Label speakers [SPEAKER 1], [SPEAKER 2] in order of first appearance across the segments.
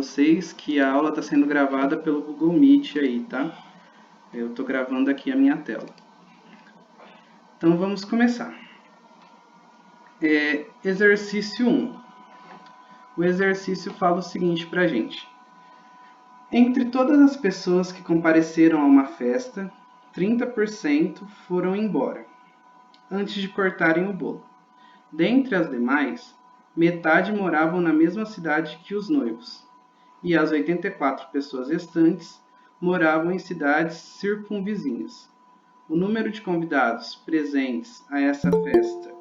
[SPEAKER 1] vocês que a aula está sendo gravada pelo Google Meet aí, tá? Eu estou gravando aqui a minha tela. Então vamos começar. Exercício 1. O exercício fala o seguinte para a gente. Entre todas as pessoas que compareceram a uma festa, 30% foram embora, antes de cortarem o bolo. Dentre as demais, metade moravam na mesma cidade que os noivos, e as 84 pessoas restantes moravam em cidades circunvizinhas. O número de convidados presentes a essa festa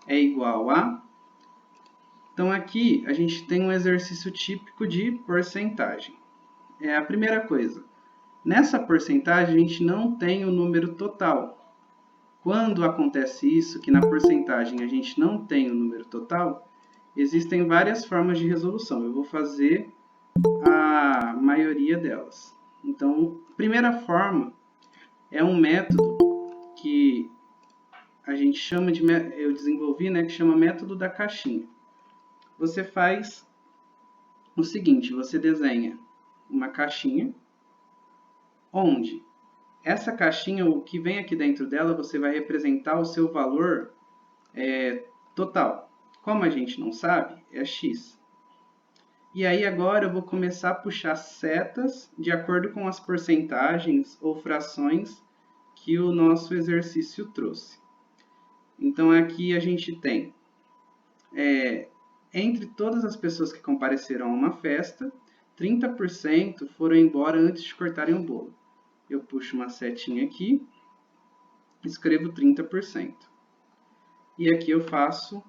[SPEAKER 1] é igual a... Então aqui a gente tem um exercício típico de porcentagem. A primeira coisa, nessa porcentagem a gente não tem o número total. Quando acontece isso, que na porcentagem a gente não tem o número total, existem várias formas de resolução. Eu vou fazer a maioria delas. Então, a primeira forma é um método que a gente chama de... Eu desenvolvi, que chama método da caixinha. Você faz o seguinte, você desenha uma caixinha, onde essa caixinha, o que vem aqui dentro dela, você vai representar o seu valor total. Como a gente não sabe, é x. E aí agora eu vou começar a puxar setas de acordo com as porcentagens ou frações que o nosso exercício trouxe. Então aqui a gente tem, entre todas as pessoas que compareceram a uma festa, 30% foram embora antes de cortarem o bolo. Eu puxo uma setinha aqui, escrevo 30%. E aqui eu faço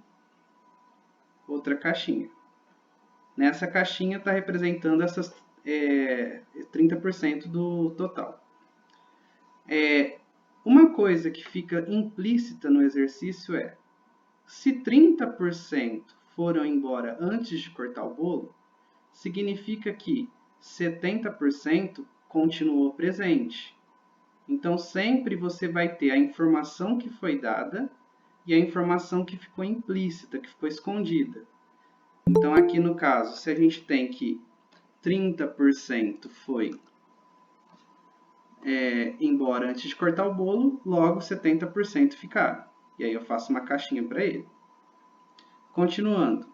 [SPEAKER 1] outra caixinha. Nessa caixinha está representando essas 30% do total. Uma coisa que fica implícita no exercício é, se 30% foram embora antes de cortar o bolo, significa que 70% continuou presente. Então, sempre você vai ter a informação que foi dada e a informação que ficou implícita, que ficou escondida. Então, aqui no caso, se a gente tem que 30% foi embora antes de cortar o bolo, logo 70% ficaram. E aí eu faço uma caixinha para ele. Continuando.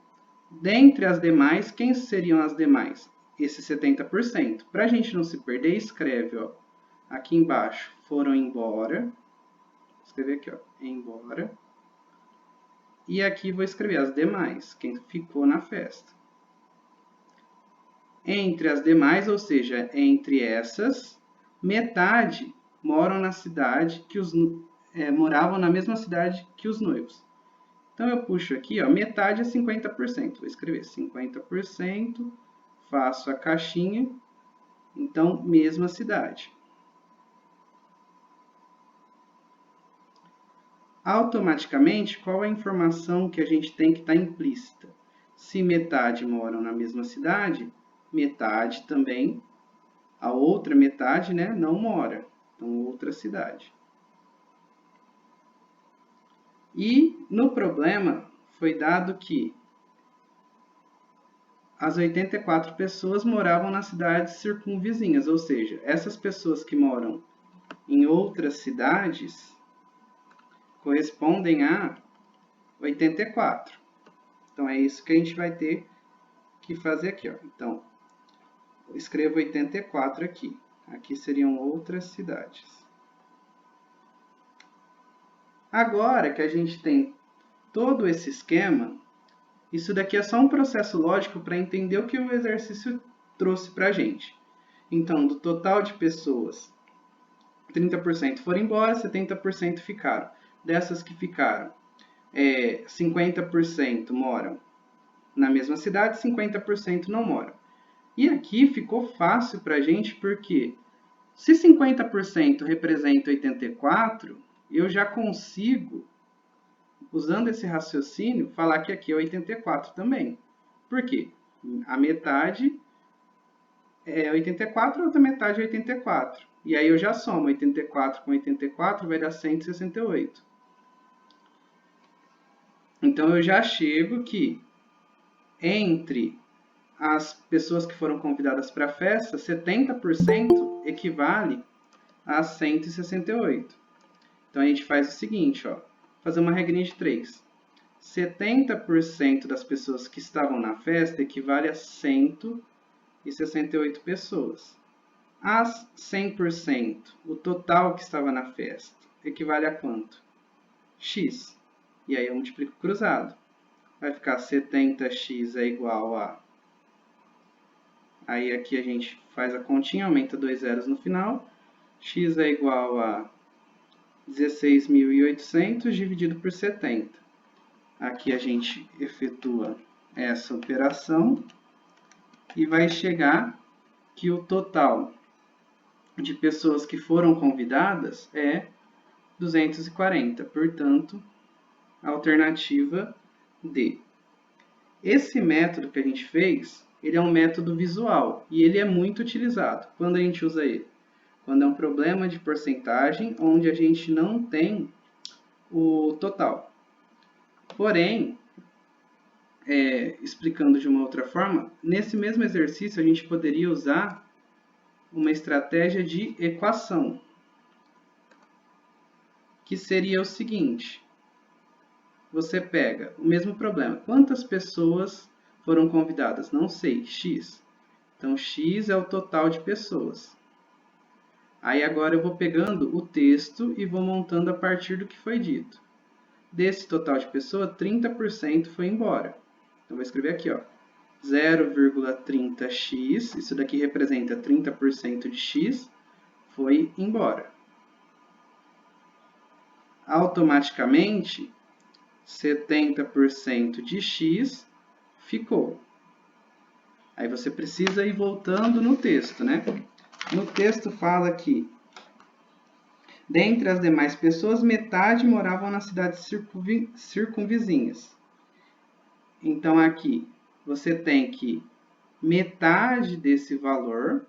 [SPEAKER 1] Dentre as demais, quem seriam as demais? Esse 70%. Para a gente não se perder, escreve, aqui embaixo, foram embora. Vou escrever aqui, embora. E aqui vou escrever as demais, quem ficou na festa. Entre as demais, ou seja, entre essas, metade moram na cidade que moravam na mesma cidade que os noivos. Então, eu puxo aqui, metade é 50%. Vou escrever 50%, faço a caixinha, então, mesma cidade. Automaticamente, qual é a informação que a gente tem que estar implícita? Se metade moram na mesma cidade, metade também, a outra metade, não mora. Então, outra cidade. E no problema foi dado que as 84 pessoas moravam nas cidades circunvizinhas, ou seja, essas pessoas que moram em outras cidades correspondem a 84. Então, é isso que a gente vai ter que fazer aqui. Então, eu escrevo 84 aqui. Aqui seriam outras cidades. Agora que a gente tem todo esse esquema, isso daqui é só um processo lógico para entender o que o exercício trouxe para a gente. Então, do total de pessoas, 30% foram embora, 70% ficaram. Dessas que ficaram, 50% moram na mesma cidade, 50% não moram. E aqui ficou fácil para a gente, porque se 50% representa 84, eu já consigo, usando esse raciocínio, falar que aqui é 84 também. Por quê? A metade é 84, a outra metade é 84. E aí eu já somo 84 com 84, vai dar 168. Então, eu já chego que entre as pessoas que foram convidadas para a festa, 70% equivale a 168. Então, a gente faz o seguinte, ó, fazer uma regrinha de 3. 70% das pessoas que estavam na festa equivale a 168 pessoas. As 100%, o total que estava na festa, equivale a quanto? X. E aí eu multiplico cruzado. Vai ficar 70x é igual a... Aí aqui a gente faz a continha, aumenta 2 zeros no final. X é igual a 16.800 dividido por 70. Aqui a gente efetua essa operação e vai chegar que o total de pessoas que foram convidadas é 240. Portanto, a alternativa D. Esse método que a gente fez, ele é um método visual e ele é muito utilizado. Quando a gente usa ele? Quando é um problema de porcentagem onde a gente não tem o total. Porém, explicando de uma outra forma, nesse mesmo exercício a gente poderia usar uma estratégia de equação, que seria o seguinte: você pega o mesmo problema. Quantas pessoas foram convidadas? Não sei, X. Então, X é o total de pessoas. Aí agora eu vou pegando o texto e vou montando a partir do que foi dito. Desse total de pessoas, 30% foi embora. Então, vou escrever aqui, ó, 0,30x, isso daqui representa 30% de x, foi embora. Automaticamente, 70% de x ficou. Aí você precisa ir voltando no texto, né? No texto fala que, dentre as demais pessoas, metade moravam nas cidades circunvizinhas. Então, aqui, você tem que metade desse valor,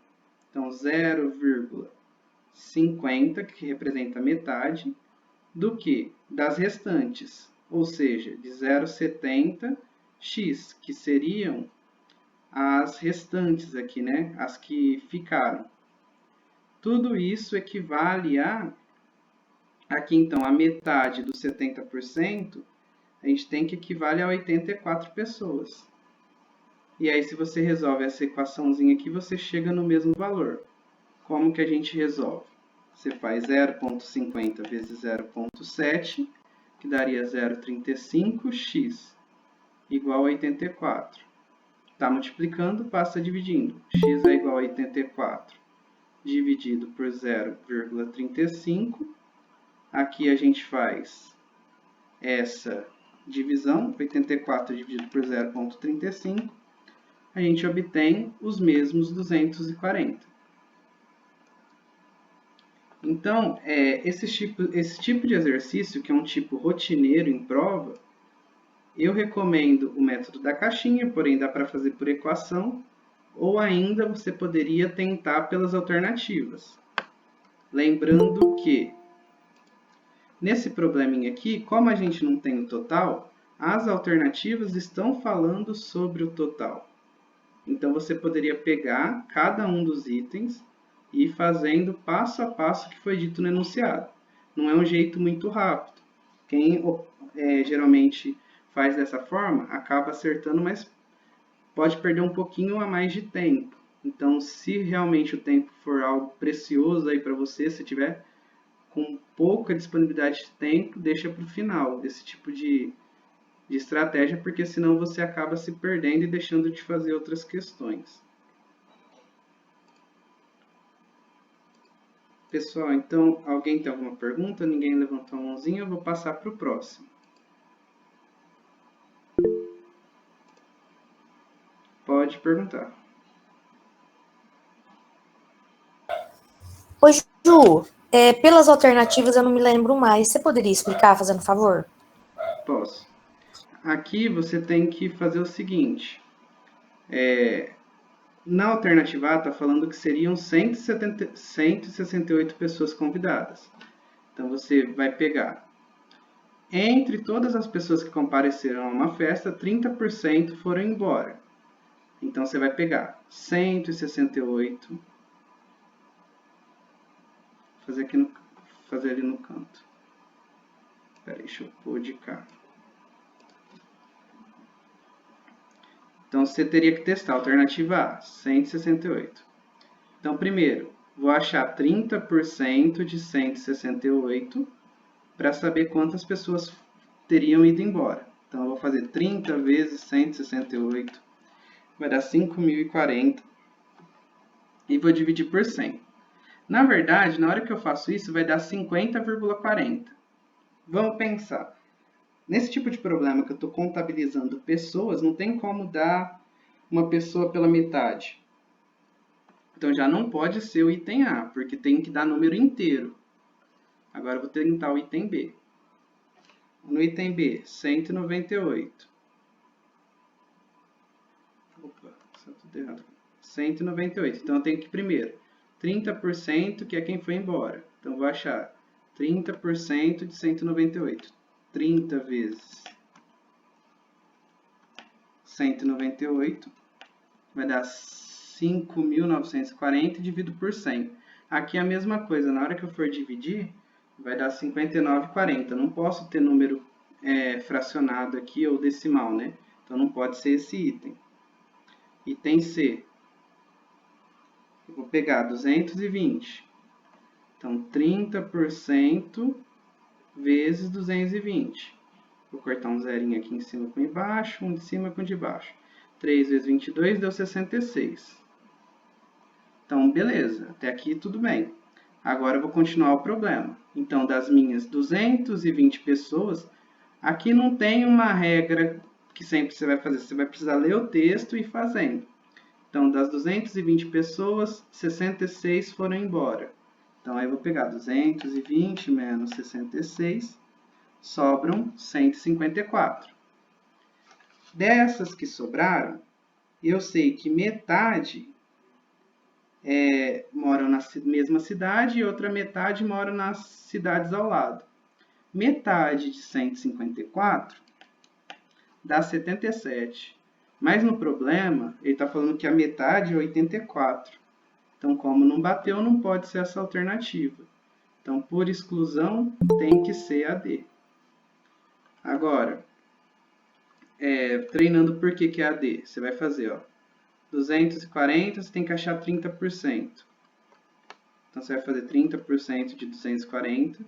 [SPEAKER 1] então 0,50, que representa metade, do que? Das restantes, ou seja, de 0,70x, que seriam as restantes aqui, né? As que ficaram. Tudo isso equivale a, aqui então, a metade dos 70%, a gente tem que equivale a 84 pessoas. E aí, se você resolve essa equaçãozinha aqui, você chega no mesmo valor. Como que a gente resolve? Você faz 0,50 vezes 0,7, que daria 0,35x, igual a 84. Está multiplicando, passa dividindo. X é igual a 84 dividido por 0,35. Aqui a gente faz essa divisão, 84 dividido por 0,35. A gente obtém os mesmos 240. Então, esse tipo de exercício, que é um tipo rotineiro em prova, eu recomendo o método da caixinha, porém dá para fazer por equação, ou ainda você poderia tentar pelas alternativas. Lembrando que, nesse probleminha aqui, como a gente não tem o total, as alternativas estão falando sobre o total. Então, você poderia pegar cada um dos itens e ir fazendo passo a passo que foi dito no enunciado. Não é um jeito muito rápido. Quem geralmente faz dessa forma acaba acertando, mas pode perder um pouquinho a mais de tempo. Então, se realmente o tempo for algo precioso aí para você, se tiver com pouca disponibilidade de tempo, deixa para o final esse tipo de estratégia, porque senão você acaba se perdendo e deixando de fazer outras questões. Pessoal, então, alguém tem alguma pergunta? Ninguém levantou a mãozinha, eu vou passar para o próximo. Pode perguntar.
[SPEAKER 2] Oi, Ju, pelas alternativas eu não me lembro mais. Você poderia explicar, fazendo favor?
[SPEAKER 1] Posso. Aqui você tem que fazer o seguinte. Na alternativa A está falando que seriam 168 pessoas convidadas. Então você vai pegar. Entre todas as pessoas que compareceram a uma festa, 30% foram embora. Então, você vai pegar 168, fazer ali no canto. Espera aí, deixa eu pôr de cá. Então, você teria que testar a alternativa A, 168. Então, primeiro, vou achar 30% de 168 para saber quantas pessoas teriam ido embora. Então, eu vou fazer 30 vezes 168, vai dar 5.040, e vou dividir por 100. Na verdade, na hora que eu faço isso, vai dar 50,40. Vamos pensar. Nesse tipo de problema que eu estou contabilizando pessoas, não tem como dar uma pessoa pela metade. Então, já não pode ser o item A, porque tem que dar número inteiro. Agora, eu vou tentar o item B. No item B, 198. Opa, está tudo errado. 198. Então, eu tenho que primeiro 30%, que é quem foi embora. Então, vou achar 30% de 198. 30 vezes 198 vai dar 5.940 e divido por 100. Aqui é a mesma coisa. Na hora que eu for dividir, vai dar 59,40. Não posso ter número fracionado aqui ou decimal, né? Então, não pode ser esse item. Item C. Eu vou pegar 220. Então, 30% vezes 220. Vou cortar um zerinho aqui em cima com embaixo, um de cima com de baixo. 3 vezes 22 deu 66. Então, beleza. Até aqui tudo bem. Agora eu vou continuar o problema. Então, das minhas 220 pessoas, aqui não tem uma regra que sempre você vai fazer. Você vai precisar ler o texto e ir fazendo. Então, das 220 pessoas, 66 foram embora. Então, aí eu vou pegar 220 menos 66, sobram 154. Dessas que sobraram, eu sei que metade moram na mesma cidade e outra metade mora nas cidades ao lado. Metade de 154 dá 77. Mas no problema, ele está falando que a metade é 84. Então, como não bateu, não pode ser essa alternativa. Então, por exclusão, tem que ser a D. Agora, treinando por que é a D. Você vai fazer, ó, 240, você tem que achar 30%. Então, você vai fazer 30% de 240.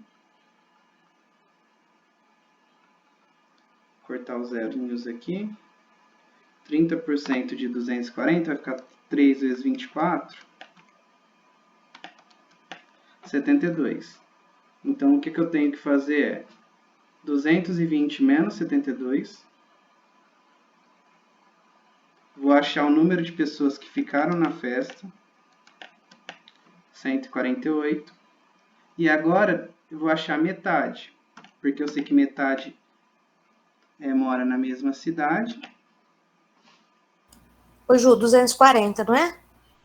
[SPEAKER 1] Cortar os zerinhos aqui. 30% de 240 vai ficar 3 vezes 24. 72. Então, o que eu tenho que fazer é 220 menos 72. Vou achar o número de pessoas que ficaram na festa. 148. E agora, eu vou achar metade. Porque eu sei que metade mora na mesma cidade.
[SPEAKER 2] Ô, Ju, 240, não é?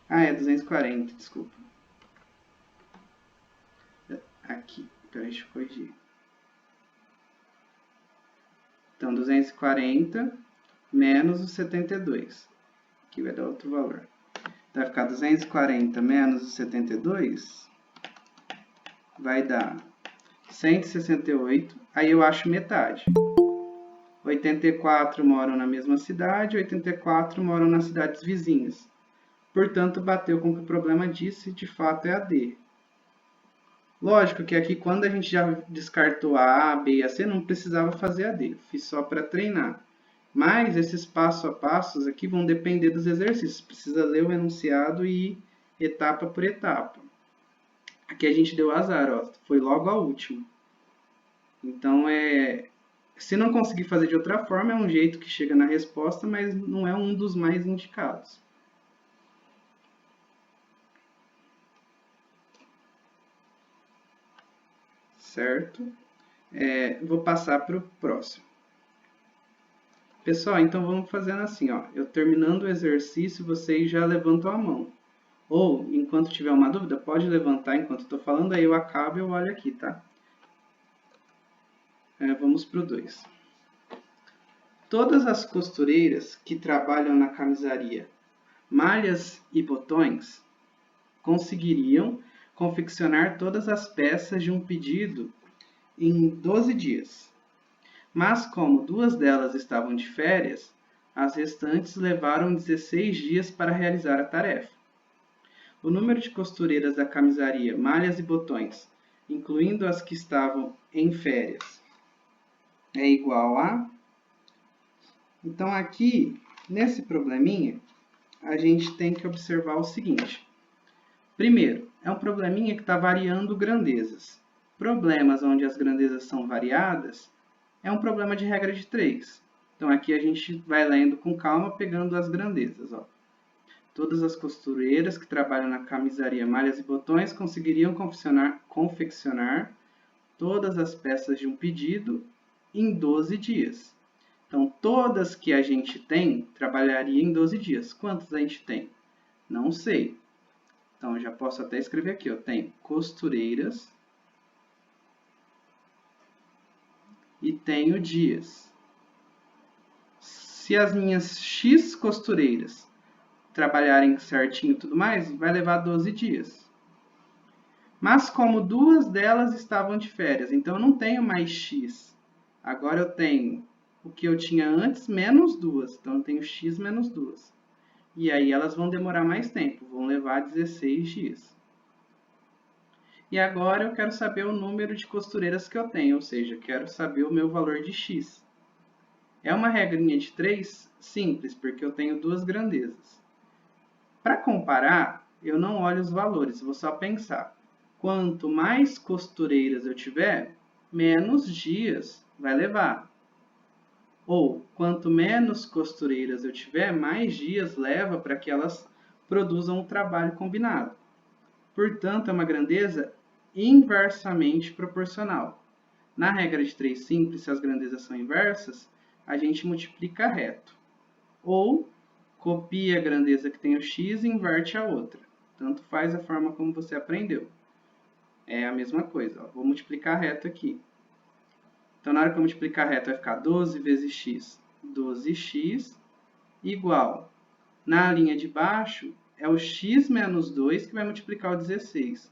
[SPEAKER 1] Ah, é 240, desculpa. Aqui, peraí, deixa eu corrigir. Então, 240 menos os 72. Aqui vai dar outro valor. Vai ficar 240 menos os 72. Vai dar 168. Aí eu acho metade. 84 moram na mesma cidade, 84 moram nas cidades vizinhas. Portanto, bateu com o que o problema disse, de fato é a D. Lógico que aqui, quando a gente já descartou a A, B e a C, não precisava fazer a D. Fiz só para treinar. Mas esses passo a passos aqui vão depender dos exercícios. Precisa ler o enunciado e ir etapa por etapa. Aqui a gente deu azar, ó, foi logo a última. Então, se não conseguir fazer de outra forma, é um jeito que chega na resposta, mas não é um dos mais indicados. Certo? Vou passar para o próximo. Pessoal, então vamos fazendo assim, ó. Eu terminando o exercício, vocês já levantam a mão. Ou, enquanto tiver uma dúvida, pode levantar enquanto estou falando, aí eu acabo e eu olho aqui, tá? Vamos para o 2. Todas as costureiras que trabalham na camisaria malhas e botões conseguiriam confeccionar todas as peças de um pedido em 12 dias. Mas como 2 delas estavam de férias, as restantes levaram 16 dias para realizar a tarefa. O número de costureiras da camisaria Malhas e Botões, incluindo as que estavam em férias, é igual a... Então, aqui, nesse probleminha, a gente tem que observar o seguinte. Primeiro, é um probleminha que está variando grandezas. Problemas onde as grandezas são variadas é um problema de regra de 3. Então, aqui a gente vai lendo com calma, pegando as grandezas. Ó. Todas as costureiras que trabalham na camisaria Malhas e Botões conseguiriam confeccionar todas as peças de um pedido em 12 dias. Então, todas que a gente tem, trabalharia em 12 dias. Quantas a gente tem? Não sei. Então, eu já posso até escrever aqui. Eu tenho costureiras e tenho dias. Se as minhas X costureiras trabalharem certinho e tudo mais, vai levar 12 dias. Mas como 2 delas estavam de férias, então eu não tenho mais X. Agora eu tenho o que eu tinha antes menos 2. Então eu tenho X menos 2. E aí elas vão demorar mais tempo, vão levar 16 dias. E agora eu quero saber o número de costureiras que eu tenho, ou seja, quero saber o meu valor de X. É uma regrinha de 3 simples, porque eu tenho 2 grandezas. Para comparar, eu não olho os valores, vou só pensar. Quanto mais costureiras eu tiver, menos dias vai levar. Ou, quanto menos costureiras eu tiver, mais dias leva para que elas produzam um trabalho combinado. Portanto, é uma grandeza inversamente proporcional. Na regra de 3 simples, se as grandezas são inversas, a gente multiplica reto. Ou copia a grandeza que tem o x e inverte a outra. Tanto faz a forma como você aprendeu. É a mesma coisa. Ó. Vou multiplicar reto aqui. Então, na hora que eu multiplicar reto, vai ficar 12 vezes x. 12x igual. Na linha de baixo, é o x menos 2 que vai multiplicar o 16.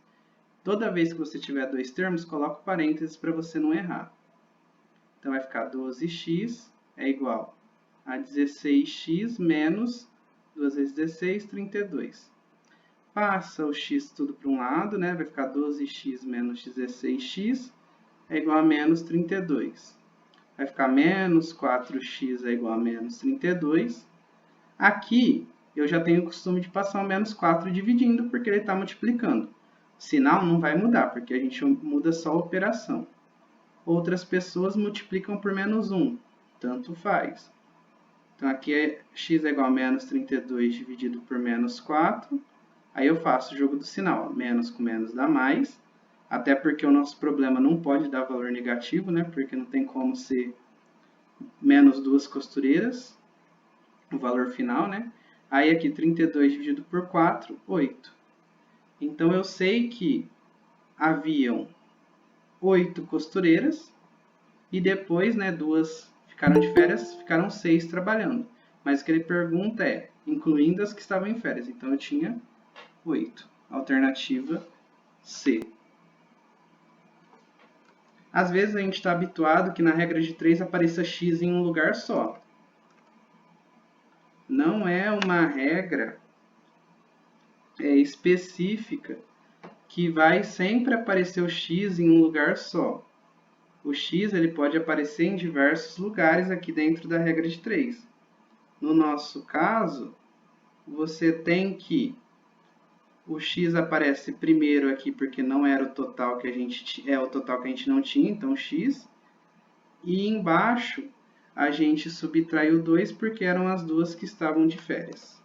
[SPEAKER 1] Toda vez que você tiver 2 termos, coloca parênteses para você não errar. Então, vai ficar 12x é igual a 16x menos 2 vezes 16, 32. Passa o x tudo para um lado, né? Vai ficar 12x menos 16x é igual a menos 32. Vai ficar menos 4x é igual a menos 32. Aqui, eu já tenho o costume de passar o menos 4 dividindo, porque ele está multiplicando. O sinal não vai mudar, porque a gente muda só a operação. Outras pessoas multiplicam por menos 1. Tanto faz. Então, aqui é x é igual a menos 32 dividido por menos 4. Aí eu faço o jogo do sinal. Menos com menos dá mais. Até porque o nosso problema não pode dar valor negativo, né? Porque não tem como ser menos 2 costureiras. O valor final, né? Aí aqui 32 dividido por 4, 8. Então, eu sei que haviam 8 costureiras. E depois, né, 2 ficaram de férias, ficaram 6 trabalhando. Mas o que ele pergunta é, incluindo as que estavam em férias. Então, eu tinha 8. Alternativa C. Às vezes, a gente está habituado que na regra de 3 apareça x em um lugar só. Não é uma regra específica que vai sempre aparecer o x em um lugar só. O x ele pode aparecer em diversos lugares aqui dentro da regra de 3. No nosso caso, você tem que o x aparece primeiro aqui porque não era o total que a gente o total que a gente não tinha, então x. E embaixo a gente subtraiu 2 porque eram as duas que estavam de férias.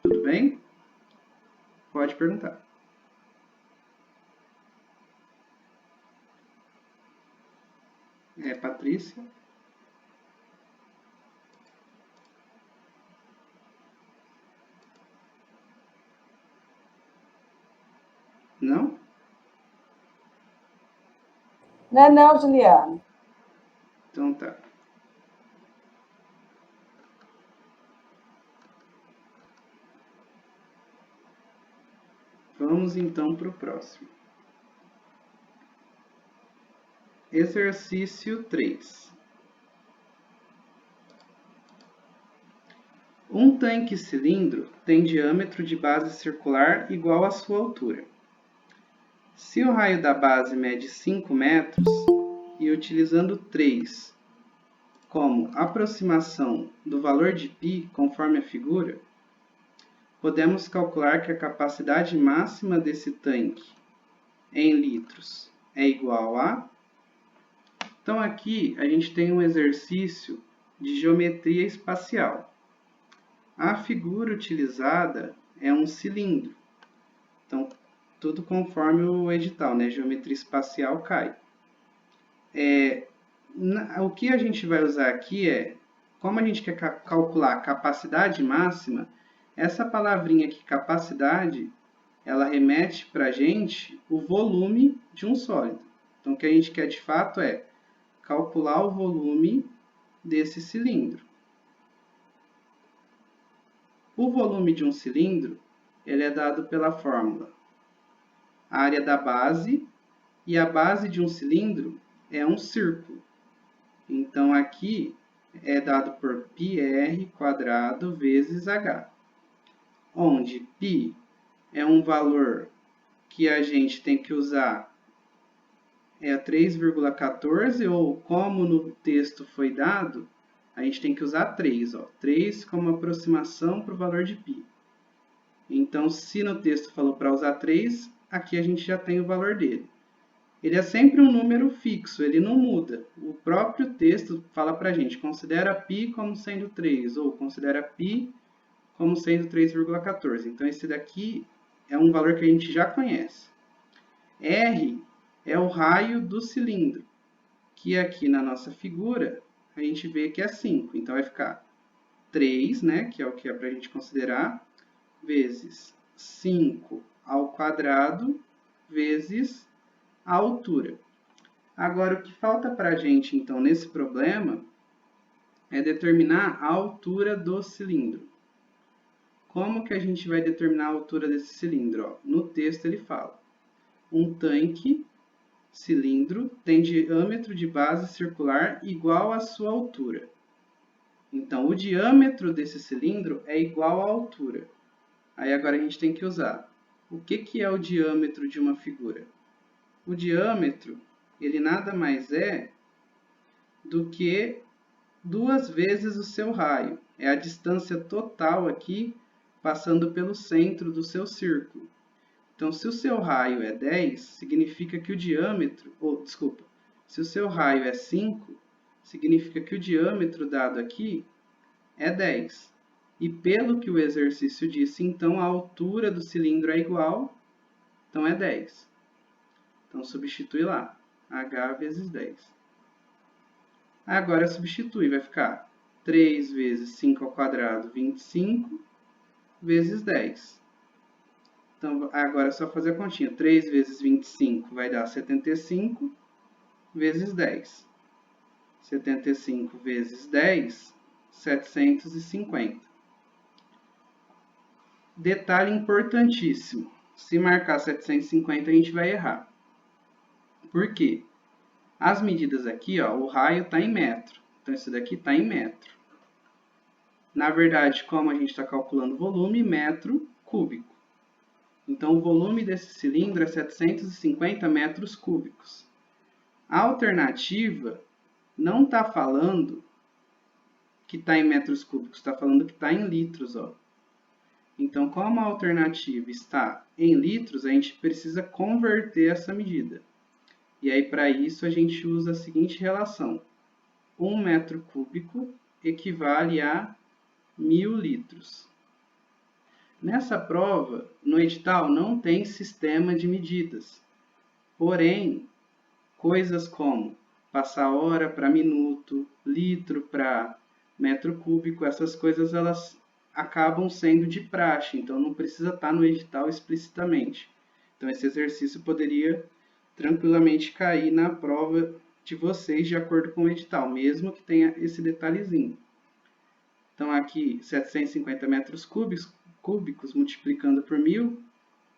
[SPEAKER 1] Tudo bem? Pode perguntar. Patrícia? Não?
[SPEAKER 3] Não, Juliana.
[SPEAKER 1] Então tá. Vamos então para o próximo. Exercício 3. Um tanque-cilindro tem diâmetro de base circular igual à sua altura. Se o raio da base mede 5 metros, e utilizando 3 como aproximação do valor de π, conforme a figura, podemos calcular que a capacidade máxima desse tanque em litros é igual a... Então aqui a gente tem um exercício de geometria espacial. A figura utilizada é um cilindro. Então, tudo conforme o edital, né? Geometria espacial cai. O que a gente vai usar aqui é, como a gente quer calcular a capacidade máxima, essa palavrinha aqui, capacidade, ela remete para a gente o volume de um sólido. Então, o que a gente quer de fato é calcular o volume desse cilindro. O volume de um cilindro, ele é dado pela fórmula área da base, e a base de um cilindro é um círculo. Então, aqui é dado por πr² vezes h, onde π é um valor que a gente tem que usar 3,14, ou como no texto foi dado, a gente tem que usar 3. 3 como aproximação para o valor de π. Então, se no texto falou para usar 3, aqui a gente já tem o valor dele. Ele é sempre um número fixo, ele não muda. O próprio texto fala para a gente, considera π como sendo 3, ou considera π como sendo 3,14. Então, esse daqui é um valor que a gente já conhece. R é o raio do cilindro, que aqui na nossa figura a gente vê que é 5. Então, vai ficar 3, né, que é o que é para a gente considerar, vezes 5 ao quadrado, vezes a altura. Agora, o que falta para a gente, então, nesse problema, é determinar a altura do cilindro. Como que a gente vai determinar a altura desse cilindro? No texto ele fala, um tanque cilindro tem diâmetro de base circular igual à sua altura. Então, o diâmetro desse cilindro é igual à altura. Aí agora a gente tem que usar. O que é o diâmetro de uma figura? O diâmetro, ele nada mais é do que 2 vezes o seu raio. É a distância total aqui, passando pelo centro do seu círculo. Então, se o seu raio é 10, significa que o diâmetro... se o seu raio é 5, significa que o diâmetro dado aqui é 10. E pelo que o exercício disse, então, a altura do cilindro é igual, então é 10. Então, substitui lá, h vezes 10. Agora, substitui, vai ficar 3 vezes 5 ao quadrado, 25, vezes 10. Então, agora é só fazer a continha. 3 vezes 25 vai dar 75, vezes 10. 75 vezes 10, 750. Detalhe importantíssimo. Se marcar 750, a gente vai errar. Por quê? As medidas aqui, ó, o raio está em metro. Então, isso daqui está em metro. Na verdade, como a gente está calculando o volume, metro cúbico. Então, o volume desse cilindro é 750 metros cúbicos. A alternativa não está falando que está em metros cúbicos, está falando que está em litros. Ó. Então, como a alternativa está em litros, a gente precisa converter essa medida. E aí, para isso, a gente usa a seguinte relação. 1 metro cúbico equivale a 1.000 litros. Nessa prova, no edital, não tem sistema de medidas. Porém, coisas como passar hora para minuto, litro para metro cúbico, essas coisas elas acabam sendo de praxe, então não precisa estar no edital explicitamente. Então, esse exercício poderia tranquilamente cair na prova de vocês de acordo com o edital, mesmo que tenha esse detalhezinho. Então, aqui, 750 metros cúbicos multiplicando por 1.000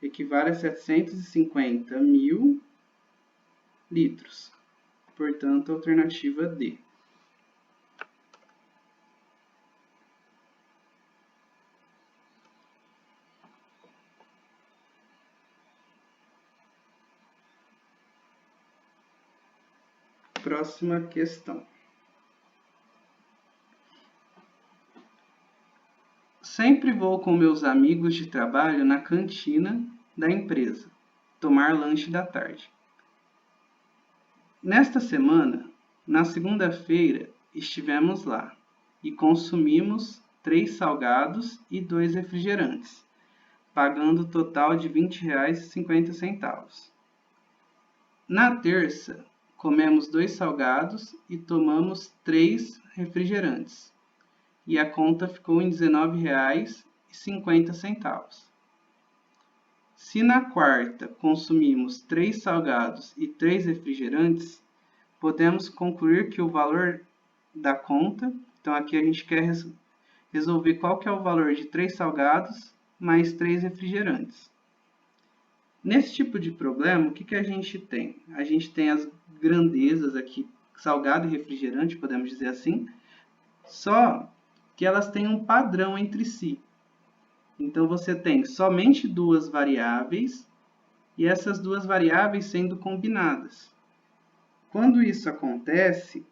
[SPEAKER 1] equivale a 750.000 litros. Portanto, alternativa D. Próxima questão. Sempre vou com meus amigos de trabalho na cantina da empresa tomar lanche da tarde. Nesta semana, na segunda-feira, estivemos lá e consumimos 3 salgados e 2 refrigerantes, pagando o total de R$ 20,50. Na terça, comemos 2 salgados e tomamos 3 refrigerantes, e a conta ficou em R$ 19,50. Se na quarta consumimos 3 salgados e 3 refrigerantes, podemos concluir que o valor da conta, então aqui a gente quer resolver qual que é o valor de 3 salgados mais 3 refrigerantes. Nesse tipo de problema, o que a gente tem? A gente tem as grandezas aqui, salgado e refrigerante, podemos dizer assim, só que elas têm um padrão entre si. Então, você tem somente 2 variáveis e essas 2 variáveis sendo combinadas. Quando isso acontece,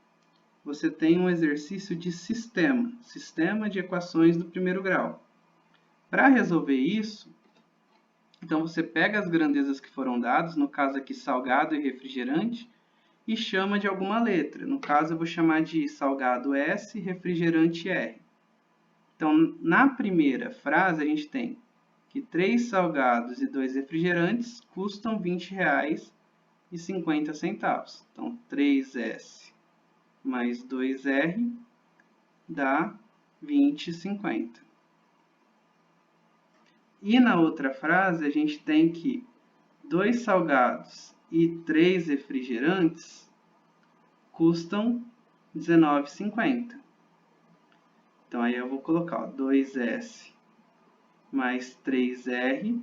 [SPEAKER 1] você tem um exercício de sistema de equações do primeiro grau. Para resolver isso, então você pega as grandezas que foram dadas, no caso aqui salgado e refrigerante, e chama de alguma letra. No caso, eu vou chamar de salgado S, refrigerante R. Então, na primeira frase, a gente tem que 3 salgados e 2 refrigerantes custam R$ 20,50. Então, 3S mais 2R dá 20,50. E na outra frase, a gente tem que 2 salgados e 3 refrigerantes custam R$ 19,50. Então, aí eu vou colocar 2S mais 3R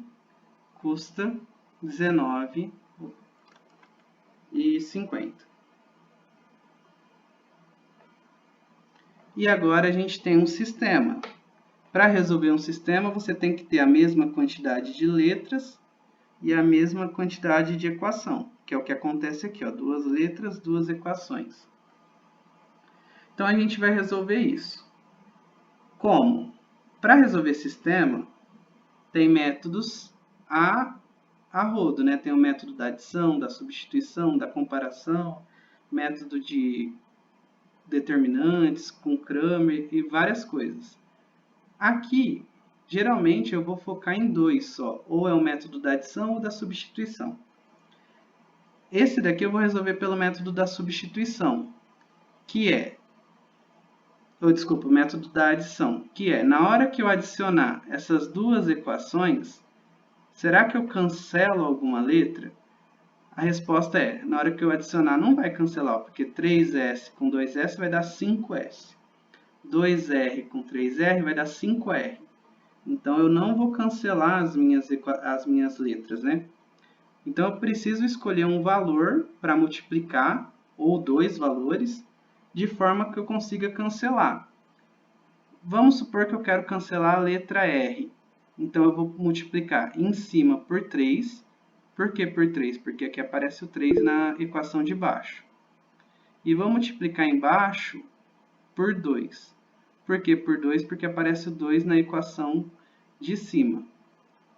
[SPEAKER 1] custa R$ 19,50. E agora a gente tem um sistema. Para resolver um sistema, você tem que ter a mesma quantidade de letras e a mesma quantidade de equação, que é o que acontece aqui, ó, 2 letras, 2 equações. Então, a gente vai resolver isso. Como? Para resolver sistema, tem métodos a rodo, né? Tem o método da adição, da substituição, da comparação, método de determinantes, com Cramer e várias coisas. Aqui, geralmente, eu vou focar em 2 só, ou é o método da adição ou da substituição. Esse daqui eu vou resolver pelo método da substituição, que é, o método da adição, que é, na hora que eu adicionar essas 2 equações, será que eu cancelo alguma letra? A resposta é, na hora que eu adicionar, não vai cancelar, porque 3S com 2S vai dar 5S. 2R com 3R vai dar 5R. Então, eu não vou cancelar as minhas letras, né? Então, eu preciso escolher um valor para multiplicar, ou 2 valores, de forma que eu consiga cancelar. Vamos supor que eu quero cancelar a letra R. Então, eu vou multiplicar em cima por 3. Por que por 3? Porque aqui aparece o 3 na equação de baixo. E vou multiplicar embaixo por 2. Por que por 2? Porque aparece o 2 na equação de cima.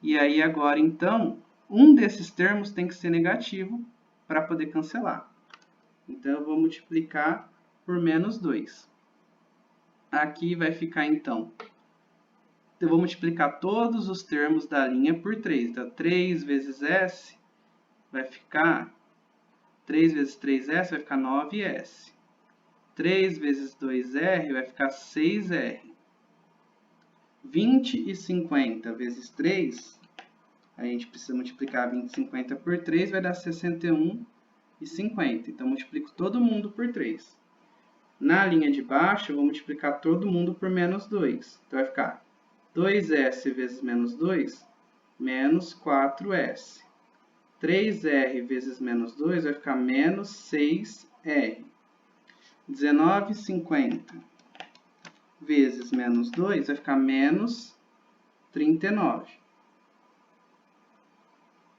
[SPEAKER 1] E aí, agora, então, um desses termos tem que ser negativo para poder cancelar. Então, eu vou multiplicar por menos 2. Aqui vai ficar, então, eu vou multiplicar todos os termos da linha por 3. Então, 3 vezes S vai ficar, 3 vezes 3S vai ficar 9S. 3 vezes 2R vai ficar 6R. 20 e 50 vezes 3 A gente precisa multiplicar 20,50 por 3, vai dar 61,50. Então, multiplico todo mundo por 3. Na linha de baixo, eu vou multiplicar todo mundo por menos 2. Então, vai ficar 2S vezes menos 2, menos 4S. 3R vezes menos 2 vai ficar menos 6R. 19,50 vezes menos 2 vai ficar menos 39.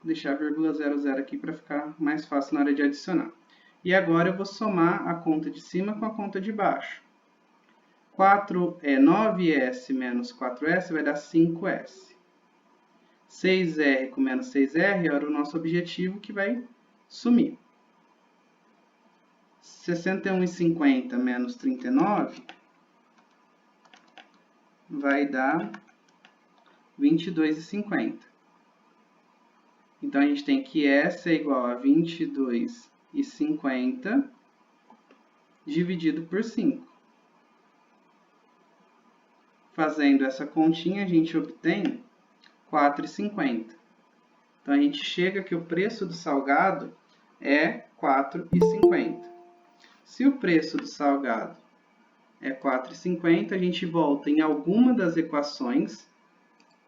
[SPEAKER 1] Vou deixar a vírgula 00 aqui para ficar mais fácil na hora de adicionar. E agora eu vou somar a conta de cima com a conta de baixo. 9S menos 4S vai dar 5S. 6R com menos 6R era o nosso objetivo que vai sumir. 61,50 menos 39 vai dar 22,50. Então, a gente tem que S é igual a 22,50 dividido por 5. Fazendo essa continha, a gente obtém 4,50. Então, a gente chega que o preço do salgado é 4,50. Se o preço do salgado é 4,50, a gente volta em alguma das equações,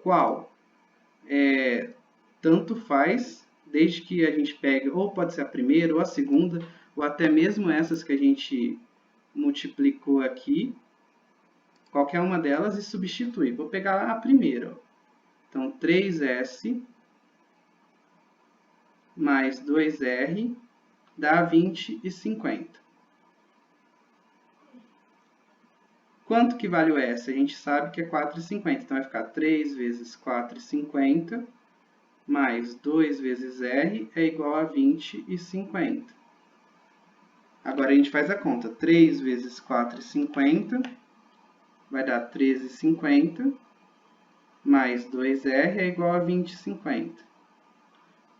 [SPEAKER 1] qual tanto faz, desde que a gente pegue, ou pode ser a primeira, ou a segunda, ou até mesmo essas que a gente multiplicou aqui, qualquer uma delas, e substitui. Vou pegar a primeira. Então, 3S mais 2R dá 20,50. Quanto que vale o S? A gente sabe que é 4,50. Então, vai ficar 3 vezes 4,50 mais 2 vezes R é igual a 20,50. Agora, a gente faz a conta. 3 vezes 4,50 vai dar 13,50 mais 2R é igual a 20,50.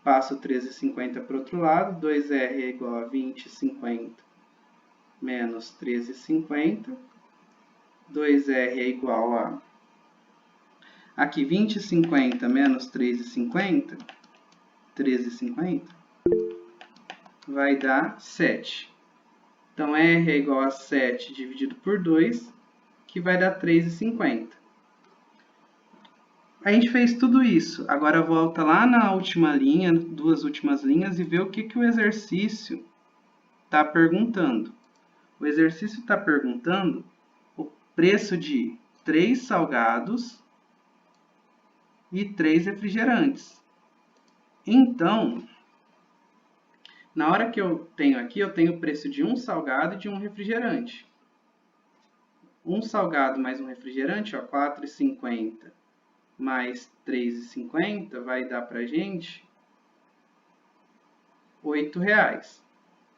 [SPEAKER 1] Passo 13,50 para o outro lado. 2R é igual a 20,50 menos 13,50. 2R é igual a... Aqui, 20,50 menos 13,50, 13,50, vai dar 7. Então, R é igual a 7 dividido por 2, que vai dar 3,50. A gente fez tudo isso. Agora, volta lá na última linha, duas últimas linhas, e vê o que o exercício está perguntando. O exercício está perguntando o preço de 3 salgados e 3 refrigerantes. Então, na hora que eu tenho aqui, eu tenho o preço de um salgado e de um refrigerante. Um salgado mais um refrigerante, ó, 4,50 mais 3,50 vai dar pra gente R$8.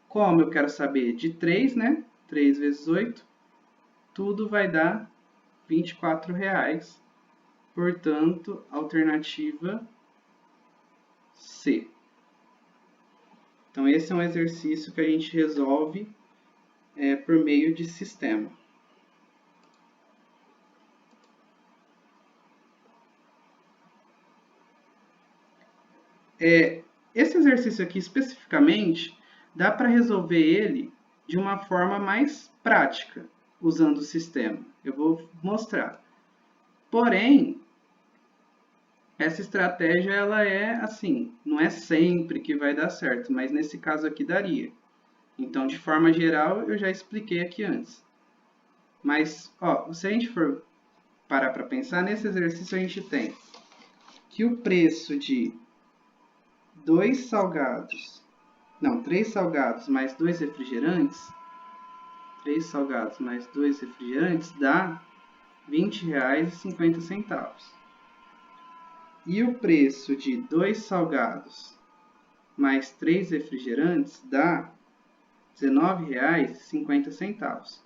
[SPEAKER 1] Como eu quero saber de 3, né? 3 vezes 8, tudo vai dar R$24. Portanto, alternativa C. Então, esse é um exercício que a gente resolve por meio de sistema. Esse exercício aqui, especificamente, dá para resolver ele de uma forma mais prática, usando o sistema. Eu vou mostrar. Porém, essa estratégia, ela é assim, não é sempre que vai dar certo, mas nesse caso aqui daria. Então, de forma geral, eu já expliquei aqui antes. Mas, ó, se a gente for parar para pensar, nesse exercício a gente tem que o preço de 3 salgados mais 2 refrigerantes, 3 salgados mais 2 refrigerantes dá R$20,50. E o preço de 2 salgados mais 3 refrigerantes dá R$19,50.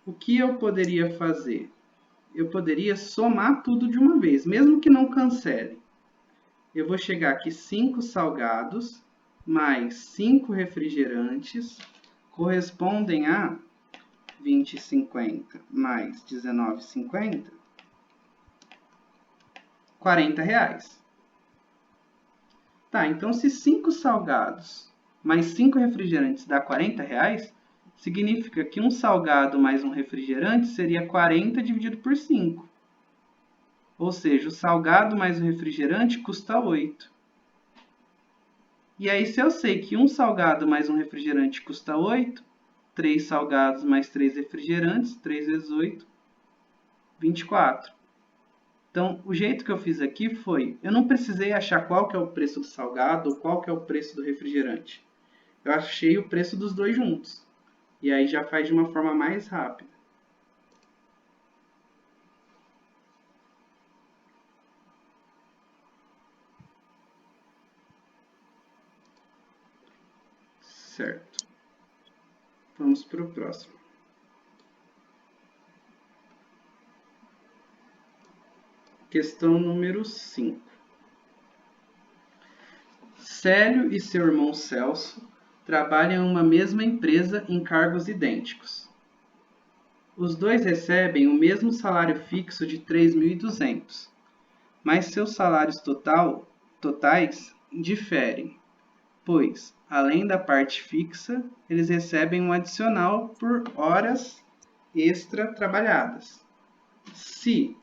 [SPEAKER 1] O que eu poderia fazer? Eu poderia somar tudo de uma vez, mesmo que não cancele. Eu vou chegar aqui 5 salgados mais 5 refrigerantes correspondem a 20,50 mais 19,50, R$40. Tá, então se 5 salgados mais 5 refrigerantes dá R$40, significa que um salgado mais um refrigerante seria 40 dividido por 5. Ou seja, o salgado mais o refrigerante custa 8. E aí, se eu sei que um salgado mais um refrigerante custa 8, 3 salgados mais 3 refrigerantes, 3 vezes 8, 24. Então, o jeito que eu fiz aqui foi, eu não precisei achar qual que é o preço do salgado ou qual que é o preço do refrigerante. Eu achei o preço dos dois juntos. E aí já faz de uma forma mais rápida. Certo. Vamos para o próximo. Questão número 5. Célio e seu irmão Celso trabalham em uma mesma empresa em cargos idênticos. Os dois recebem o mesmo salário fixo de 3.200, mas seus salários totais diferem, pois, além da parte fixa, eles recebem um adicional por horas extra trabalhadas. Se,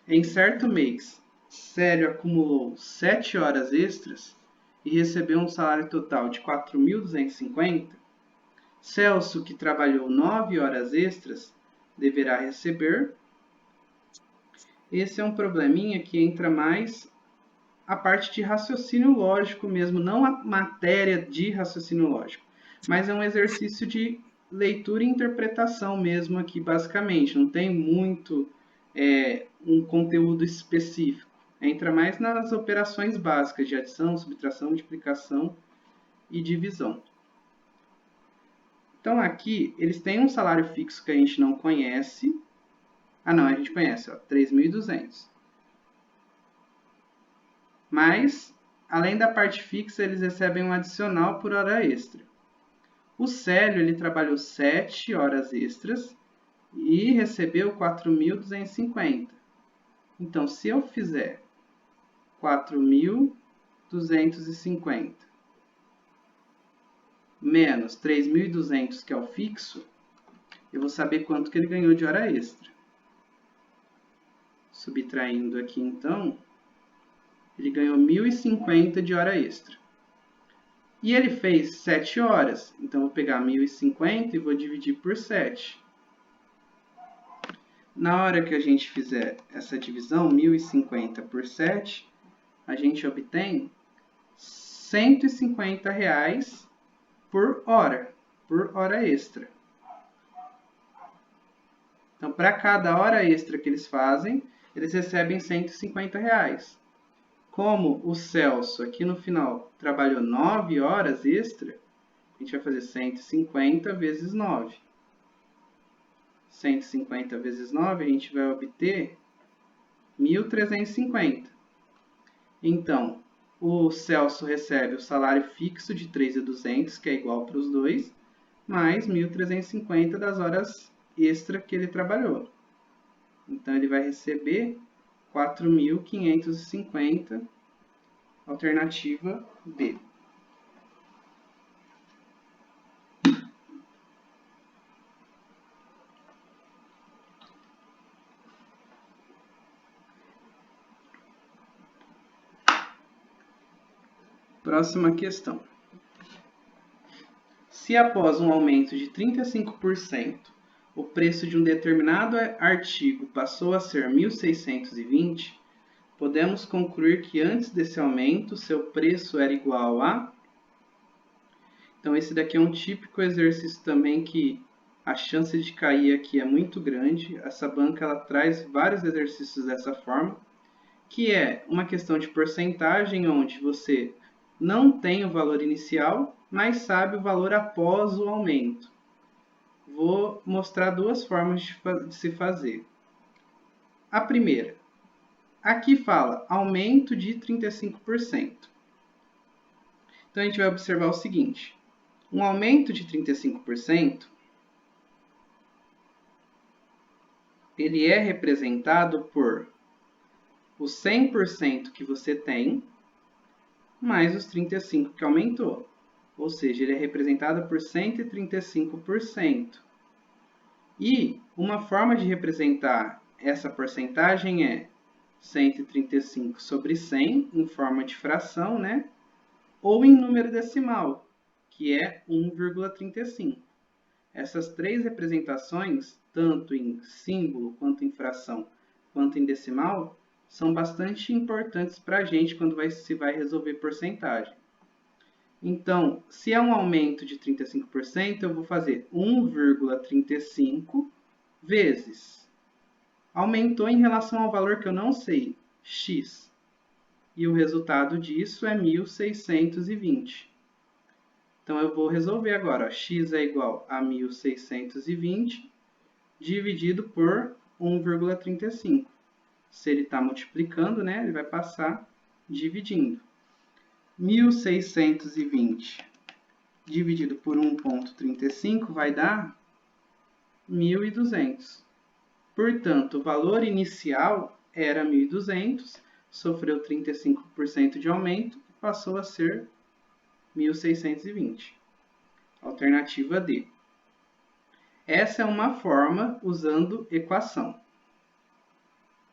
[SPEAKER 1] em certo mês, Célio acumulou 7 horas extras e recebeu um salário total de 4.250, Celso, que trabalhou 9 horas extras, deverá receber. Esse é um probleminha que entra mais a parte de raciocínio lógico mesmo, não a matéria de raciocínio lógico, mas é um exercício de leitura e interpretação mesmo aqui, basicamente. Não tem muito um conteúdo específico. Entra mais nas operações básicas de adição, subtração, multiplicação e divisão. Então, aqui, eles têm um salário fixo que a gente não conhece. Ah, não, a gente conhece, ó, 3.200. Mas, além da parte fixa, eles recebem um adicional por hora extra. O Célio, ele trabalhou 7 horas extras e recebeu 4.250. Então, se eu fizer 4.250 menos 3.200, que é o fixo, eu vou saber quanto que ele ganhou de hora extra. Subtraindo aqui, então, ele ganhou 1.050 de hora extra. E ele fez 7 horas, então vou pegar 1.050 e vou dividir por 7. Na hora que a gente fizer essa divisão, 1.050 por 7, a gente obtém R$150 por hora extra. Então, para cada hora extra que eles fazem, eles recebem R$150. Como o Celso, aqui no final, trabalhou 9 horas extra, a gente vai fazer 150 vezes 9. 150 vezes 9, a gente vai obter 1.350. Então, o Celso recebe o salário fixo de 3.200, que é igual para os dois, mais 1.350 das horas extra que ele trabalhou. Então, ele vai receber 4.550, alternativa B. Próxima questão. Se após um aumento de 35%, o preço de um determinado artigo passou a ser 1.620, podemos concluir que antes desse aumento, seu preço era igual a... Então, esse daqui é um típico exercício também que a chance de cair aqui é muito grande. Essa banca ela traz vários exercícios dessa forma, que é uma questão de porcentagem, onde você não tem o valor inicial, mas sabe o valor após o aumento. Vou mostrar duas formas de se fazer. A primeira, aqui fala aumento de 35%. Então, a gente vai observar o seguinte. Um aumento de 35%, ele é representado por o 100% que você tem mais os 35 que aumentou. Ou seja, ele é representado por 135%. E uma forma de representar essa porcentagem é 135 sobre 100, em forma de fração, né? Ou em número decimal, que é 1,35. Essas três representações, tanto em símbolo, quanto em fração, quanto em decimal, são bastante importantes para a gente quando se vai resolver porcentagem. Então, se é um aumento de 35%, eu vou fazer 1,35 vezes. Aumentou em relação ao valor que eu não sei, x. E o resultado disso é 1.620. Então, eu vou resolver agora. Ó, x é igual a 1.620 dividido por 1,35. Se ele está multiplicando, né, ele vai passar dividindo. 1.620 dividido por 1,35 vai dar 1.200. Portanto, o valor inicial era 1.200, sofreu 35% de aumento e passou a ser 1.620. Alternativa D. Essa é uma forma usando equação.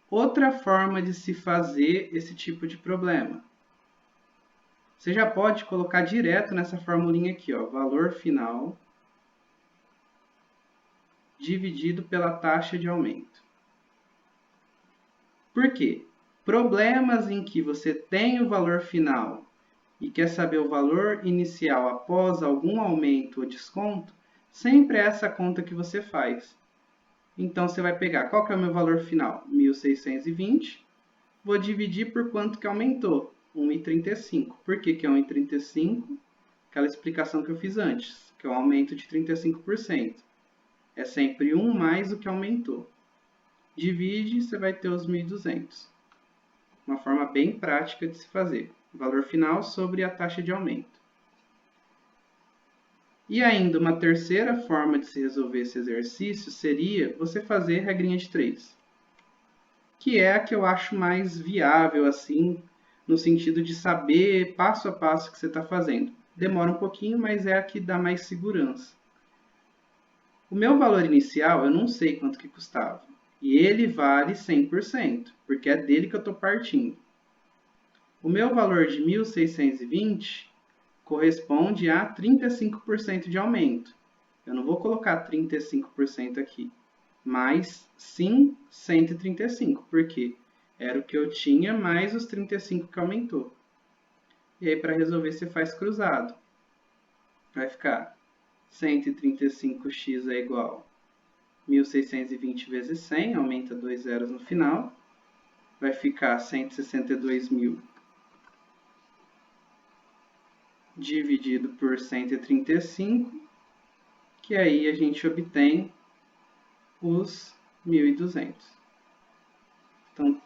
[SPEAKER 1] Outra forma de se fazer esse tipo de problema. Você já pode colocar direto nessa formulinha aqui, ó, valor final dividido pela taxa de aumento. Por quê? Problemas em que você tem o valor final e quer saber o valor inicial após algum aumento ou desconto, sempre é essa conta que você faz. Então, você vai pegar, qual que é o meu valor final? 1.620. Vou dividir por quanto que aumentou? 1,35. Por que é 1,35? Aquela explicação que eu fiz antes, que é o aumento de 35%. É sempre 1 mais o que aumentou. Divide, você vai ter os 1.200. Uma forma bem prática de se fazer. Valor final sobre a taxa de aumento. E ainda uma terceira forma de se resolver esse exercício seria você fazer regrinha de 3. Que é a que eu acho mais viável, assim, no sentido de saber passo a passo o que você está fazendo. Demora um pouquinho, mas é a que dá mais segurança. O meu valor inicial, eu não sei quanto que custava. E ele vale 100%, porque é dele que eu estou partindo. O meu valor de 1.620 corresponde a 35% de aumento. Eu não vou colocar 35% aqui, mas sim 135, porque era o que eu tinha mais os 35 que aumentou. E aí, para resolver, você faz cruzado. Vai ficar 135x é igual a 1.620 vezes 100, aumenta 2 zeros no final. Vai ficar 162.000 dividido por 135, que aí a gente obtém os 1.200. Então,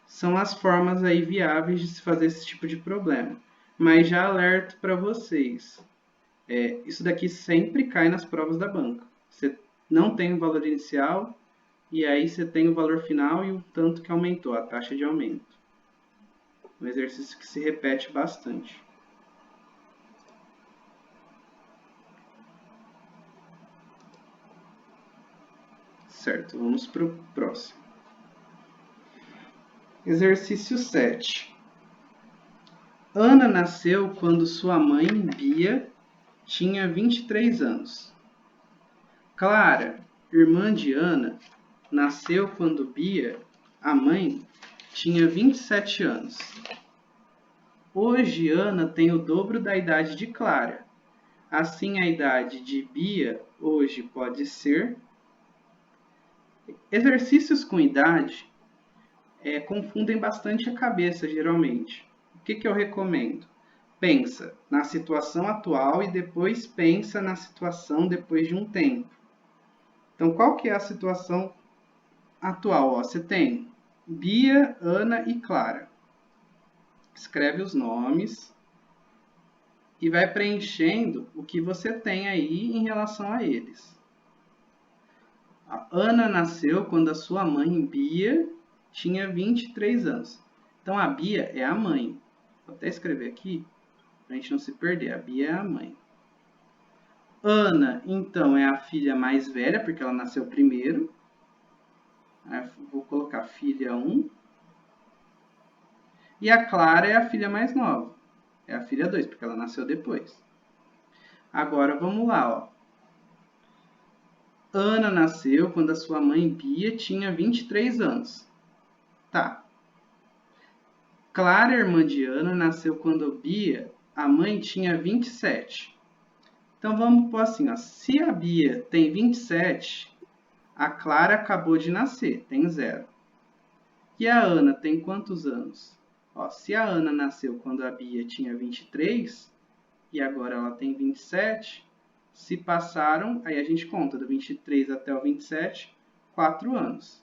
[SPEAKER 1] são as formas aí viáveis de se fazer esse tipo de problema. Mas já alerto para vocês, isso daqui sempre cai nas provas da banca. Você não tem o valor inicial, e aí você tem o valor final e o tanto que aumentou, a taxa de aumento. Um exercício que se repete bastante. Certo, vamos para o próximo. Exercício 7. Ana nasceu quando sua mãe, Bia, tinha 23 anos. Clara, irmã de Ana, nasceu quando Bia, a mãe, tinha 27 anos. Hoje, Ana tem o dobro da idade de Clara. Assim, a idade de Bia hoje pode ser... Exercícios com idade confundem bastante a cabeça, geralmente. O que eu recomendo? Pensa na situação atual e depois pensa na situação depois de um tempo. Então, qual que é a situação atual? Ó, você tem Bia, Ana e Clara. Escreve os nomes e vai preenchendo o que você tem aí em relação a eles. A Ana nasceu quando a sua mãe, Bia, tinha 23 anos. Então, a Bia é a mãe. Vou até escrever aqui, para a gente não se perder. A Bia é a mãe. Ana, então, é a filha mais velha, porque ela nasceu primeiro. Vou colocar filha 1. E a Clara é a filha mais nova. É a filha 2, porque ela nasceu depois. Agora, vamos lá, ó. Ana nasceu quando a sua mãe Bia tinha 23 anos. Tá. Clara, irmã de Ana, nasceu quando Bia, a mãe, tinha 27. Então, vamos pôr assim, ó. Se a Bia tem 27, a Clara acabou de nascer, tem 0. E a Ana tem quantos anos? Ó, se a Ana nasceu quando a Bia tinha 23 e agora ela tem 27, se passaram, aí a gente conta do 23 até o 27, 4 anos.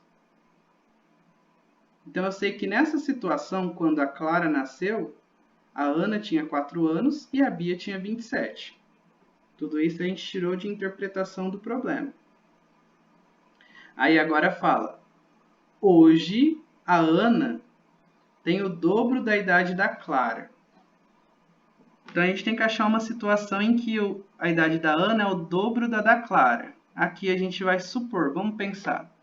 [SPEAKER 1] Então eu sei que nessa situação, quando a Clara nasceu, a Ana tinha 4 anos e a Bia tinha 27. Tudo isso a gente tirou de interpretação do problema. Aí agora fala, hoje a Ana tem o dobro da idade da Clara. Então a gente tem que achar uma situação em que a idade da Ana é o dobro da Clara. Aqui a gente vai supor, vamos pensar.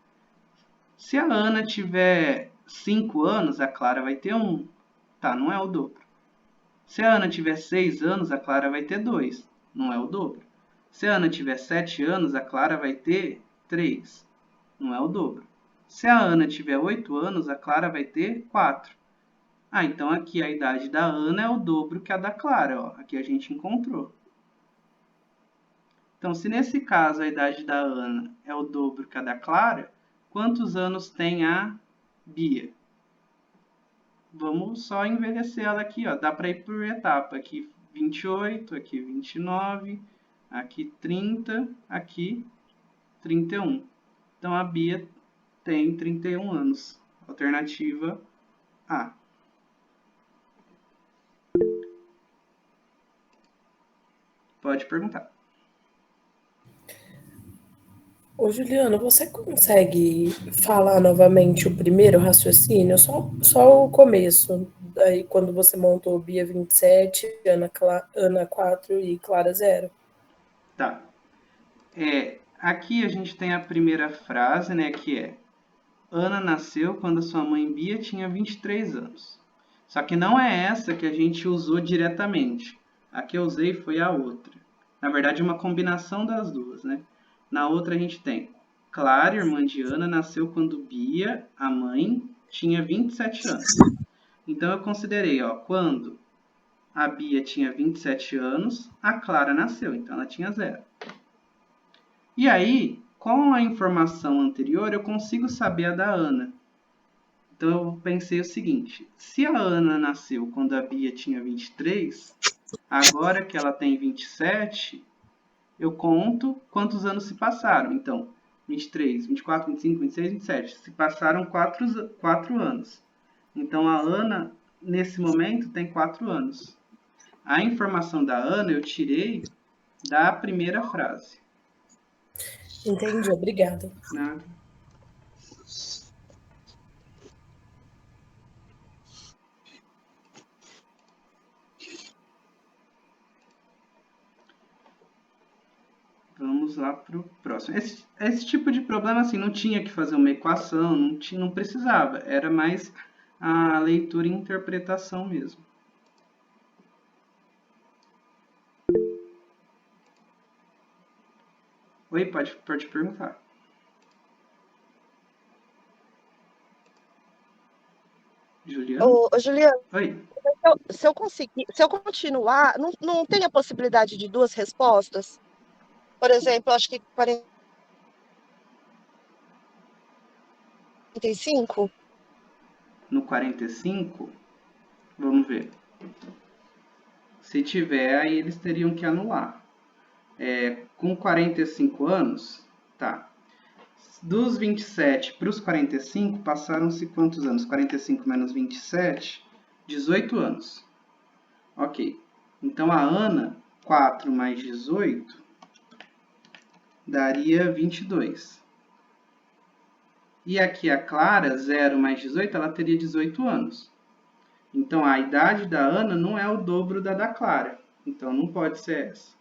[SPEAKER 1] Se a Ana tiver 5 anos, a Clara vai ter 1. Tá, não é o dobro. Se a Ana tiver 6 anos, a Clara vai ter 2. Não é o dobro. Se a Ana tiver 7 anos, a Clara vai ter 3. Não é o dobro. Se a Ana tiver 8 anos, a Clara vai ter 4. Ah, então aqui a idade da Ana é o dobro que a da Clara, ó. Aqui a gente encontrou. Então, se nesse caso a idade da Ana é o dobro que a da Clara, quantos anos tem a Bia? Vamos só envelhecer ela aqui, ó. Dá para ir por etapa. Aqui 28, aqui 29, aqui 30, aqui 31. Então, a Bia tem 31 anos. Alternativa A. Pode perguntar.
[SPEAKER 3] Ô, Juliana, você consegue falar novamente o primeiro raciocínio? Só o começo. Aí, quando você montou Bia 27, Ana 4 e Clara 0.
[SPEAKER 1] Tá. Aqui a gente tem a primeira frase, né, que é Ana nasceu quando a sua mãe Bia tinha 23 anos. Só que não é essa que a gente usou diretamente. A que eu usei foi a outra. Na verdade, uma combinação das duas, né? Na outra a gente tem Clara, irmã de Ana, nasceu quando Bia, a mãe, tinha 27 anos. Então eu considerei, ó, quando a Bia tinha 27 anos, a Clara nasceu, então ela tinha 0. E aí, com a informação anterior, eu consigo saber a da Ana. Então eu pensei o seguinte, se a Ana nasceu quando a Bia tinha 23, agora que ela tem 27, eu conto quantos anos se passaram. Então, 23, 24, 25, 26, 27. Se passaram 4 anos. Então, a Ana, nesse momento, tem 4 anos. A informação da Ana eu tirei da primeira frase.
[SPEAKER 3] Entendi, obrigada.
[SPEAKER 1] Né? Vamos lá para o próximo. Esse tipo de problema, assim, não tinha que fazer uma equação, não precisava. Era mais a leitura e interpretação mesmo. Oi, pode perguntar. Juliana?
[SPEAKER 4] Ô, Juliana,
[SPEAKER 1] Oi.
[SPEAKER 4] se eu continuar, não tem a possibilidade de 2 respostas? Por exemplo, acho que 45?
[SPEAKER 1] No 45, vamos ver. Se tiver, aí eles teriam que anular. Com 45 anos, tá. Dos 27 para os 45, passaram-se quantos anos? 45 menos 27, 18 anos. Ok. Então, a Ana, 4 mais 18, daria 22. E aqui a Clara, 0 mais 18, ela teria 18 anos. Então, a idade da Ana não é o dobro da Clara. Então, não pode ser essa.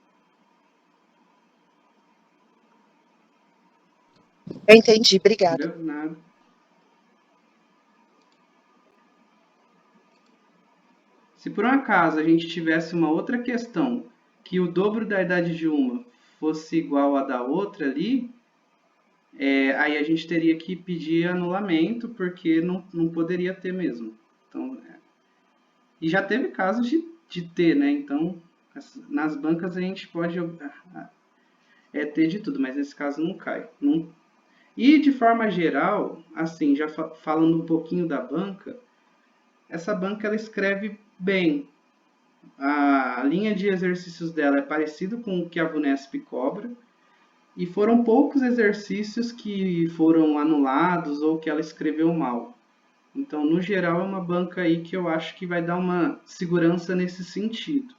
[SPEAKER 4] Eu entendi, obrigada.
[SPEAKER 1] Entendeu? Nada. Se por um acaso a gente tivesse uma outra questão, que o dobro da idade de uma fosse igual à da outra ali, aí a gente teria que pedir anulamento, porque não poderia ter mesmo. Então, e já teve casos de ter, né? Então, nas bancas a gente pode ter de tudo, mas nesse caso não cai. E de forma geral, assim, já falando um pouquinho da banca, essa banca ela escreve bem. A linha de exercícios dela é parecida com o que a VUNESP cobra, e foram poucos exercícios que foram anulados ou que ela escreveu mal. Então, no geral, é uma banca aí que eu acho que vai dar uma segurança nesse sentido.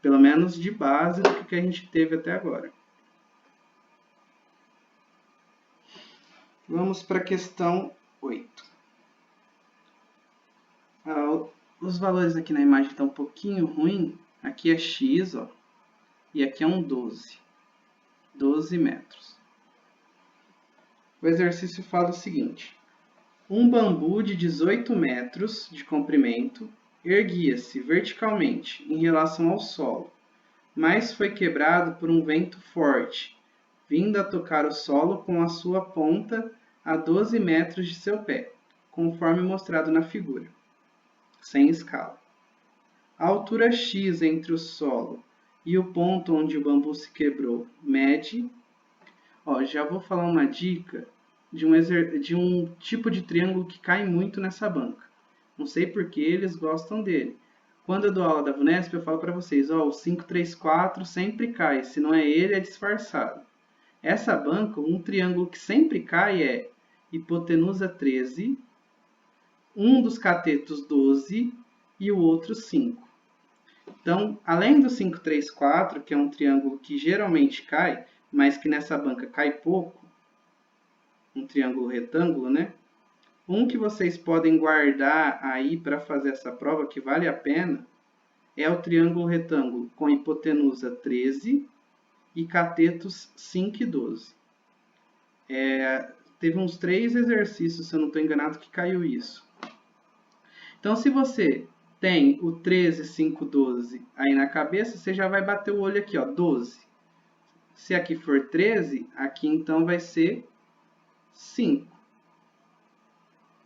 [SPEAKER 1] Pelo menos de base do que a gente teve até agora. Vamos para a questão 8. Os valores aqui na imagem estão um pouquinho ruim. Aqui é x, ó, e aqui é um 12. 12 metros. O exercício fala o seguinte. Um bambu de 18 metros de comprimento erguia-se verticalmente em relação ao solo, mas foi quebrado por um vento forte, vindo a tocar o solo com a sua ponta a 12 metros de seu pé, conforme mostrado na figura, sem escala. A altura x entre o solo e o ponto onde o bambu se quebrou mede... já vou falar uma dica de um tipo de triângulo que cai muito nessa banca. Não sei porque eles gostam dele. Quando eu dou aula da VUNESP, eu falo para vocês, o 534 sempre cai, se não é ele, é disfarçado. Essa banca, um triângulo que sempre cai é hipotenusa 13, um dos catetos 12 e o outro 5. Então, além do 534, que é um triângulo que geralmente cai, mas que nessa banca cai pouco, um triângulo retângulo, né? Um que vocês podem guardar aí para fazer essa prova, que vale a pena, é o triângulo retângulo com hipotenusa 13 e catetos 5 e 12. Teve uns 3 exercícios, se eu não estou enganado, que caiu isso. Então, se você tem o 13, 5, 12 aí na cabeça, você já vai bater o olho aqui, ó, 12. Se aqui for 13, aqui então vai ser 5.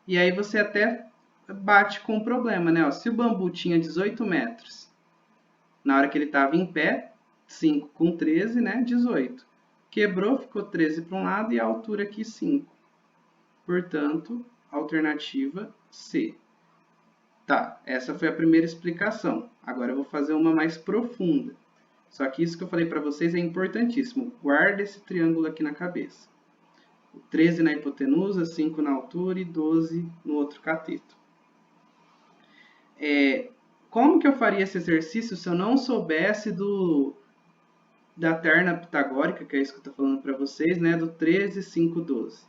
[SPEAKER 1] E aí você até bate com o problema, né? Se o bambu tinha 18 metros, na hora que ele estava em pé, 5 com 13, né? 18. Quebrou, ficou 13 para um lado e a altura aqui 5. Portanto, alternativa C. Tá, essa foi a primeira explicação. Agora eu vou fazer uma mais profunda. Só que isso que eu falei para vocês é importantíssimo. Guarda esse triângulo aqui na cabeça. 13 na hipotenusa, 5 na altura e 12 no outro cateto. Como que eu faria esse exercício se eu não soubesse da terna pitagórica, que é isso que eu estou falando para vocês, né, do 13, 5, 12?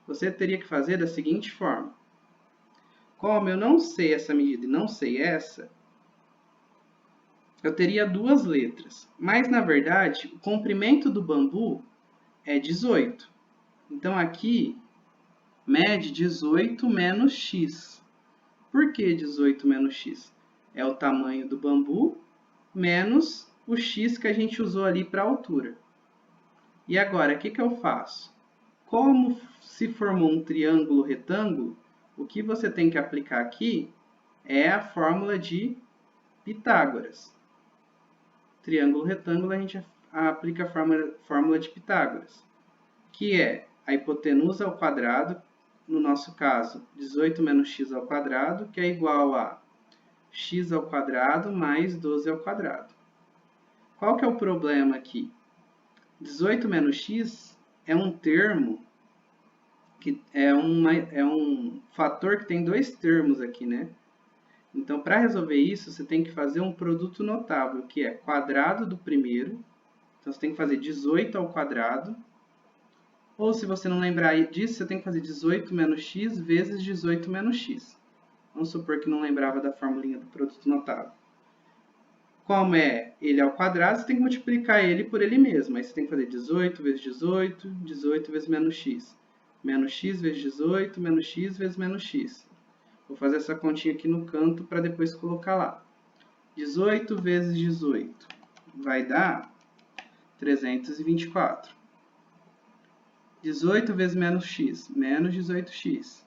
[SPEAKER 1] Você teria que fazer da seguinte forma. Como eu não sei essa medida e não sei essa, eu teria 2 letras. Mas, na verdade, o comprimento do bambu é 18. Então, aqui, mede 18 menos x. Por que 18 menos x? É o tamanho do bambu menos o x que a gente usou ali para a altura. E agora, o que eu faço? Como se formou um triângulo retângulo, o que você tem que aplicar aqui é a fórmula de Pitágoras. Triângulo retângulo, a gente aplica a fórmula de Pitágoras, que é a hipotenusa ao quadrado, no nosso caso, 18 menos x ao quadrado, que é igual a x ao quadrado mais 12 ao quadrado. Qual que é o problema aqui? 18 menos x é um termo, que é um fator que tem 2 termos aqui, né? Então, para resolver isso, você tem que fazer um produto notável, que é quadrado do primeiro. Então, você tem que fazer 18 ao quadrado. Ou, se você não lembrar disso, você tem que fazer 18 menos x vezes 18 menos x. Vamos supor que não lembrava da formulinha do produto notável. Como ele ao quadrado, você tem que multiplicar ele por ele mesmo. Aí você tem que fazer 18 vezes 18, 18 vezes menos x. Menos x vezes 18, menos x vezes menos x. Vou fazer essa continha aqui no canto para depois colocar lá. 18 vezes 18 vai dar 324. 18 vezes menos x, menos 18x.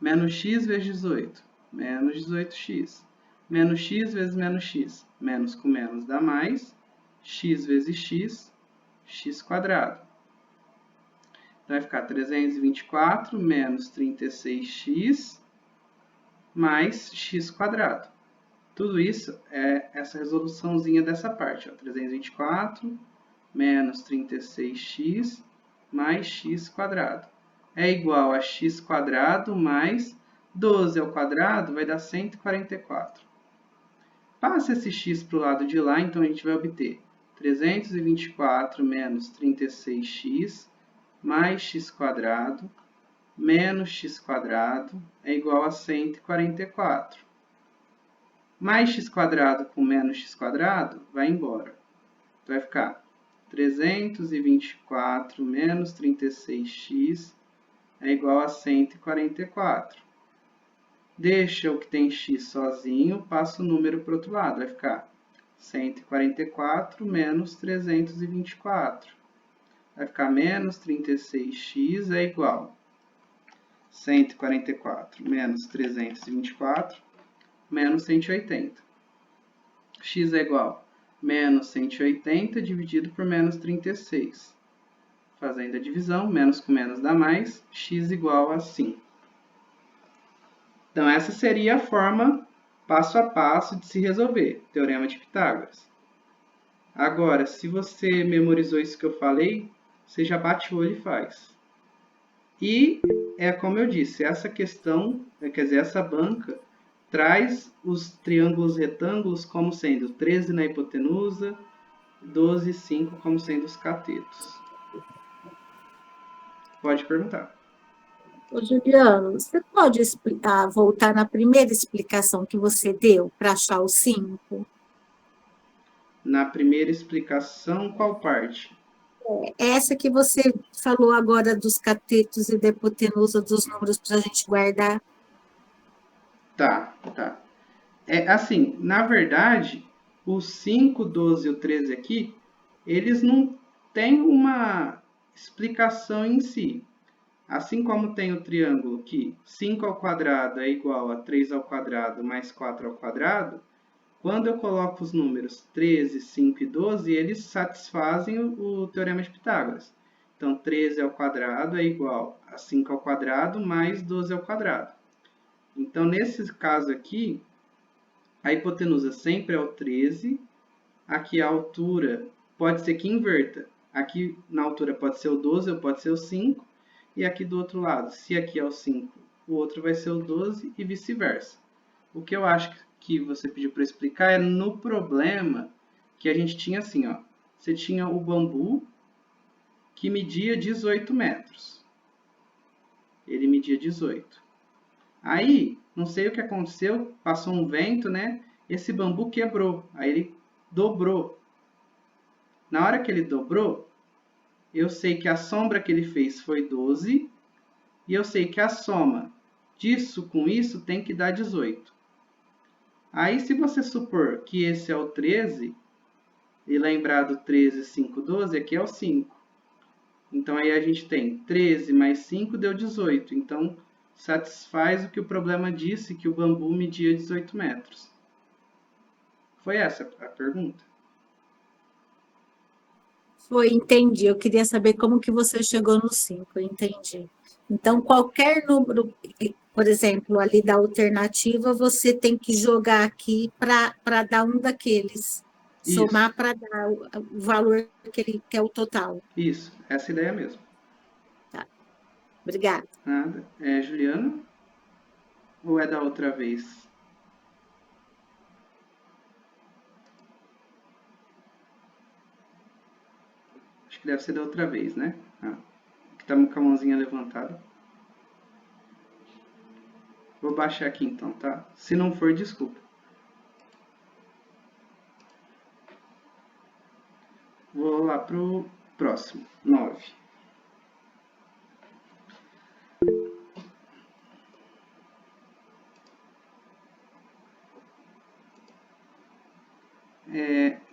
[SPEAKER 1] Menos x vezes 18, menos 18x. Menos x vezes menos x. Menos com menos dá mais. X vezes x, x quadrado. Então, vai ficar 324 menos 36x mais x quadrado. Tudo isso é essa resoluçãozinha dessa parte. Ó. 324 menos 36x mais x quadrado. É igual a x quadrado mais 12 ao quadrado vai dar 144. Passa esse x para o lado de lá, então a gente vai obter 324 menos 36x mais x quadrado menos x quadrado é igual a 144. Mais x quadrado com menos x quadrado vai embora. Então, vai ficar 324 menos 36x é igual a 144. Deixa o que tem x sozinho, passa o número para o outro lado. Vai ficar 144 menos 324. Vai ficar menos 36x é igual a 144 menos 324 menos 180. X é igual a menos 180 dividido por menos 36. Fazendo a divisão, menos com menos dá mais, x igual a 5. Então, essa seria a forma passo a passo de se resolver, Teorema de Pitágoras. Agora, se você memorizou isso que eu falei, você já bate o olho e faz. E, como eu disse, essa questão, quer dizer, essa banca, traz os triângulos retângulos como sendo 13 na hipotenusa, 12 e 5 como sendo os catetos. Pode perguntar.
[SPEAKER 5] Ô, Juliano, você pode explicar, voltar na primeira explicação que você deu para achar o 5?
[SPEAKER 1] Na primeira explicação, qual parte?
[SPEAKER 5] Essa que você falou agora dos catetos e da hipotenusa dos números para a gente guardar.
[SPEAKER 1] Tá. Assim, na verdade, os 5, 12 e o 13 aqui, eles não têm uma explicação em si. Assim como tem o triângulo que 5 ao quadrado é igual a 3 ao quadrado mais 4 ao quadrado, quando eu coloco os números 13, 5 e 12, eles satisfazem o Teorema de Pitágoras. Então, 13 ao quadrado é igual a 5 ao quadrado mais 12 ao quadrado. Então, nesse caso aqui, a hipotenusa sempre é o 13. Aqui a altura pode ser que inverta. Aqui na altura pode ser o 12 ou pode ser o 5. E aqui do outro lado, se aqui é o 5, o outro vai ser o 12 e vice-versa. O que eu acho que você pediu para explicar é no problema que a gente tinha assim, ó. Você tinha o bambu que media 18 metros. Ele media 18. Aí, não sei o que aconteceu, passou um vento, né? Esse bambu quebrou, aí ele dobrou. Na hora que ele dobrou, eu sei que a sombra que ele fez foi 12, e eu sei que a soma disso com isso tem que dar 18. Aí, se você supor que esse é o 13, e lembrar do 13, 5, 12, aqui é o 5. Então, aí a gente tem 13 mais 5 deu 18. Então, satisfaz o que o problema disse, que o bambu media 18 metros. Foi essa a pergunta?
[SPEAKER 5] Foi, entendi. Eu queria saber como que você chegou no 5, entendi. Então, qualquer número, por exemplo, ali da alternativa, você tem que jogar aqui para dar um daqueles.
[SPEAKER 1] Isso.
[SPEAKER 5] Somar para dar o valor que é o total.
[SPEAKER 1] Isso, essa ideia mesmo.
[SPEAKER 5] Tá. Obrigada.
[SPEAKER 1] Nada. Juliana? Ou é da outra vez? Acho que deve ser da outra vez, né? Que tá com a mãozinha levantada. Vou baixar aqui então, tá? Se não for, desculpa. Vou lá pro próximo, 9.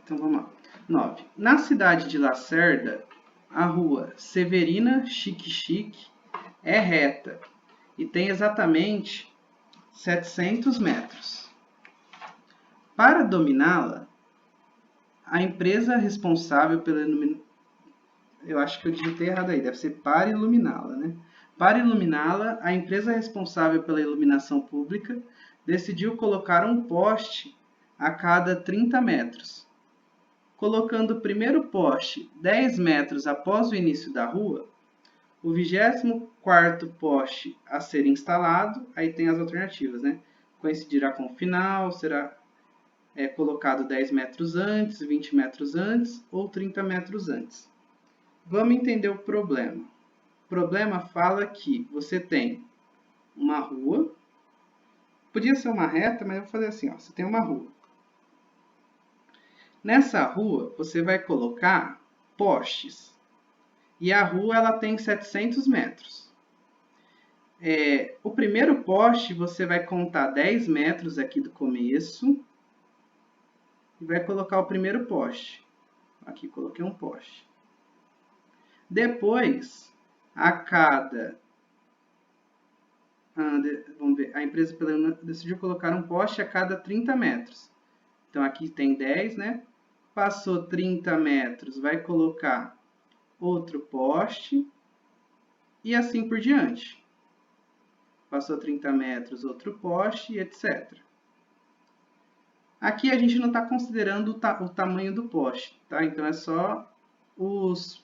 [SPEAKER 1] Então vamos lá. 9. Na cidade de Lacerda, a rua Severina Chique é reta e tem exatamente 700 metros. Para dominá-la, a empresa responsável pela iluminação... Eu acho que eu digitei errado aí, deve ser para iluminá-la, né? Para iluminá-la, a empresa responsável pela iluminação pública decidiu colocar um poste a cada 30 metros. Colocando o primeiro poste 10 metros após o início da rua, o 24º poste a ser instalado, aí tem as alternativas, né? Coincidirá com o final, será colocado 10 metros antes, 20 metros antes ou 30 metros antes. Vamos entender o problema. O problema fala que você tem uma rua, podia ser uma reta, mas eu vou fazer assim, ó, você tem uma rua. Nessa rua, você vai colocar postes. E a rua ela tem 700 metros. O primeiro poste, você vai contar 10 metros aqui do começo. E vai colocar o primeiro poste. Aqui, coloquei um poste. Depois, a cada... vamos ver, a empresa decidiu colocar um poste a cada 30 metros. Então, aqui tem 10, né? Passou 30 metros, vai colocar outro poste e assim por diante. Passou 30 metros, outro poste e etc. Aqui a gente não está considerando o tamanho do poste, tá? Então, é só os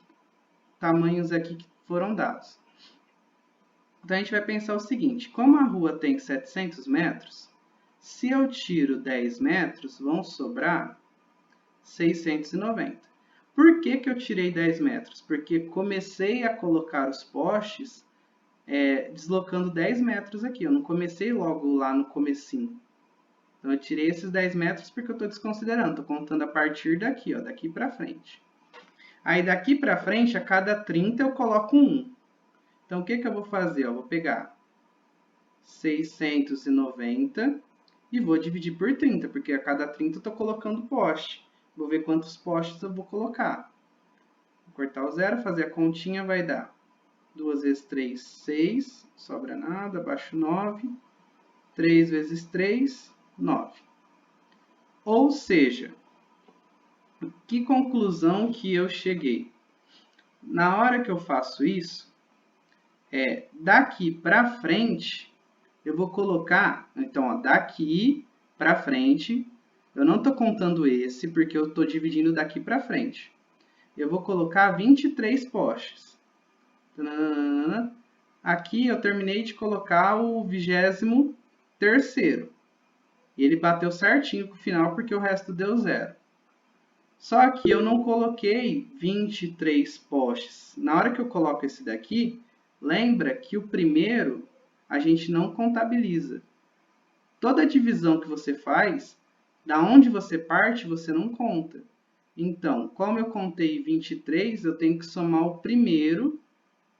[SPEAKER 1] tamanhos aqui que foram dados. Então, a gente vai pensar o seguinte, como a rua tem 700 metros, se eu tiro 10 metros, vão sobrar 690. Por que eu tirei 10 metros? Porque comecei a colocar os postes deslocando 10 metros aqui. Eu não comecei logo lá no comecinho. Então, eu tirei esses 10 metros porque eu estou desconsiderando. Estou contando a partir daqui, ó, daqui para frente. Aí, daqui para frente, a cada 30 eu coloco 1. Então, o que eu vou fazer? Eu vou pegar 690 e vou dividir por 30, porque a cada 30 eu estou colocando poste. Vou ver quantos postes eu vou colocar. Vou cortar o zero, fazer a continha, vai dar 2 vezes 3, 6, sobra nada, abaixo 9. 3 vezes 3, 9. Ou seja, que conclusão que eu cheguei? Na hora que eu faço isso, daqui para frente, eu vou colocar, então, ó, daqui para frente, eu não estou contando esse, porque eu estou dividindo daqui para frente. Eu vou colocar 23 postes. Aqui eu terminei de colocar o 23º. E ele bateu certinho com o final, porque o resto deu 0. Só que eu não coloquei 23 postes. Na hora que eu coloco esse daqui, lembra que o primeiro a gente não contabiliza. Toda divisão que você faz, da onde você parte, você não conta. Então, como eu contei 23, eu tenho que somar o primeiro,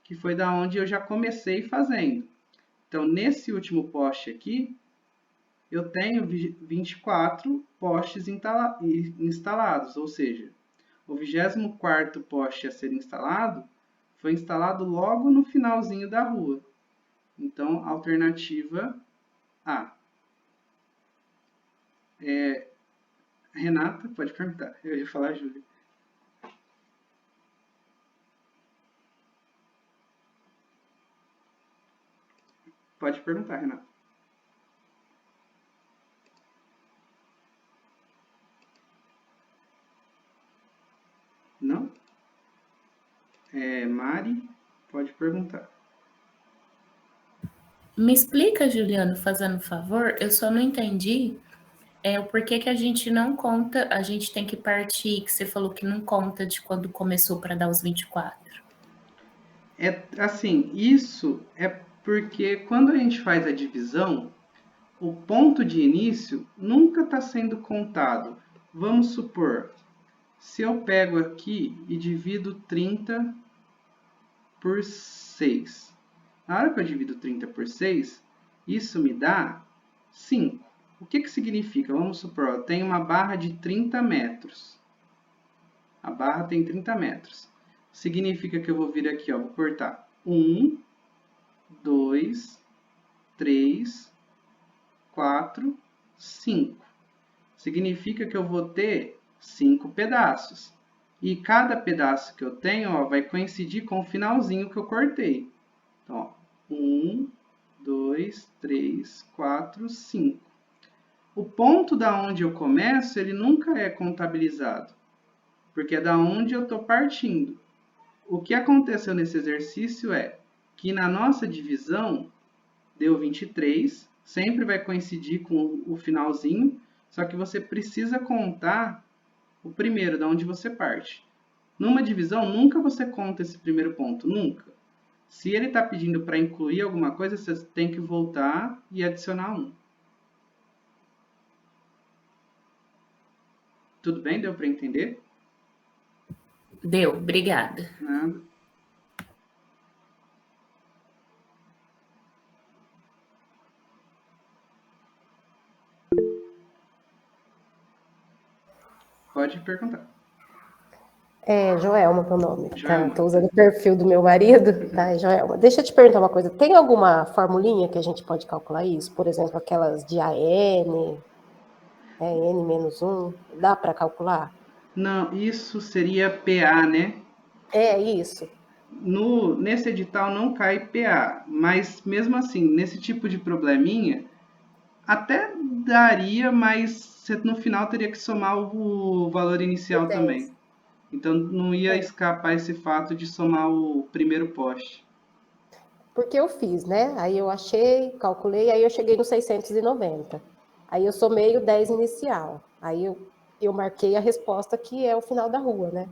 [SPEAKER 1] que foi da onde eu já comecei fazendo. Então, nesse último poste aqui, eu tenho 24 postes instalados, ou seja, o 24º poste a ser instalado foi instalado logo no finalzinho da rua. Então, alternativa A. Renata, pode perguntar. Eu ia falar, Júlia. Pode perguntar, Renata. Não? Mari, pode perguntar.
[SPEAKER 6] Me explica, Juliano, fazendo favor, eu só não entendi o porquê que a gente não conta, a gente tem que partir, que você falou que não conta de quando começou para dar os 24.
[SPEAKER 1] Assim, isso é porque quando a gente faz a divisão, o ponto de início nunca está sendo contado. Vamos supor, se eu pego aqui e divido 30 por 6. Na hora que eu divido 30 por 6, isso me dá 5. O que significa? Vamos supor, eu tenho uma barra de 30 metros. A barra tem 30 metros. Significa que eu vou vir aqui, ó, vou cortar 1, 2, 3, 4, 5. Significa que eu vou ter 5 pedaços. E cada pedaço que eu tenho, ó, vai coincidir com o finalzinho que eu cortei. Então, ó, 1, 2, 3, 4, 5. O ponto da onde eu começo, ele nunca é contabilizado, porque é da onde eu estou partindo. O que aconteceu nesse exercício é que na nossa divisão deu 23, sempre vai coincidir com o finalzinho, só que você precisa contar o primeiro, da onde você parte. Numa divisão, nunca você conta esse primeiro ponto, nunca. Se ele está pedindo para incluir alguma coisa, você tem que voltar e adicionar 1. Tudo bem? Deu para entender?
[SPEAKER 6] Deu, obrigada.
[SPEAKER 1] Nada. Pode perguntar.
[SPEAKER 7] Joelma, meu nome.
[SPEAKER 1] Joelma.
[SPEAKER 7] Tá, tô usando o perfil do meu marido. Tá, Joelma. Deixa eu te perguntar uma coisa. Tem alguma formulinha que a gente pode calcular isso? Por exemplo, aquelas de AN, N-1, dá para calcular?
[SPEAKER 1] Não, isso seria PA, né?
[SPEAKER 7] É isso.
[SPEAKER 1] Nesse edital não cai PA, mas mesmo assim, nesse tipo de probleminha, até daria, mas você no final teria que somar o valor inicial também. Então não ia escapar esse fato de somar o primeiro poste.
[SPEAKER 7] Porque eu fiz, né? Aí eu achei, calculei, aí eu cheguei no 690. Aí eu somei o 10 inicial. Aí eu marquei a resposta que é o final da rua, né?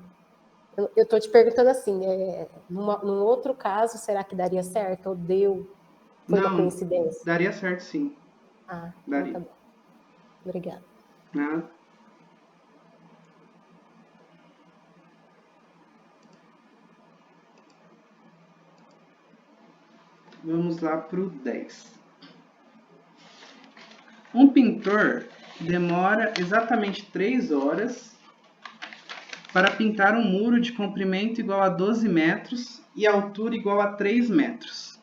[SPEAKER 7] Eu tô te perguntando assim, num outro caso, será que daria certo? Ou deu? Foi uma coincidência?
[SPEAKER 1] Daria certo, sim. Daria.
[SPEAKER 7] Então tá bom. Obrigada.
[SPEAKER 1] Nada. Vamos lá para o 10. Um pintor demora exatamente 3 horas para pintar um muro de comprimento igual a 12 metros e altura igual a 3 metros.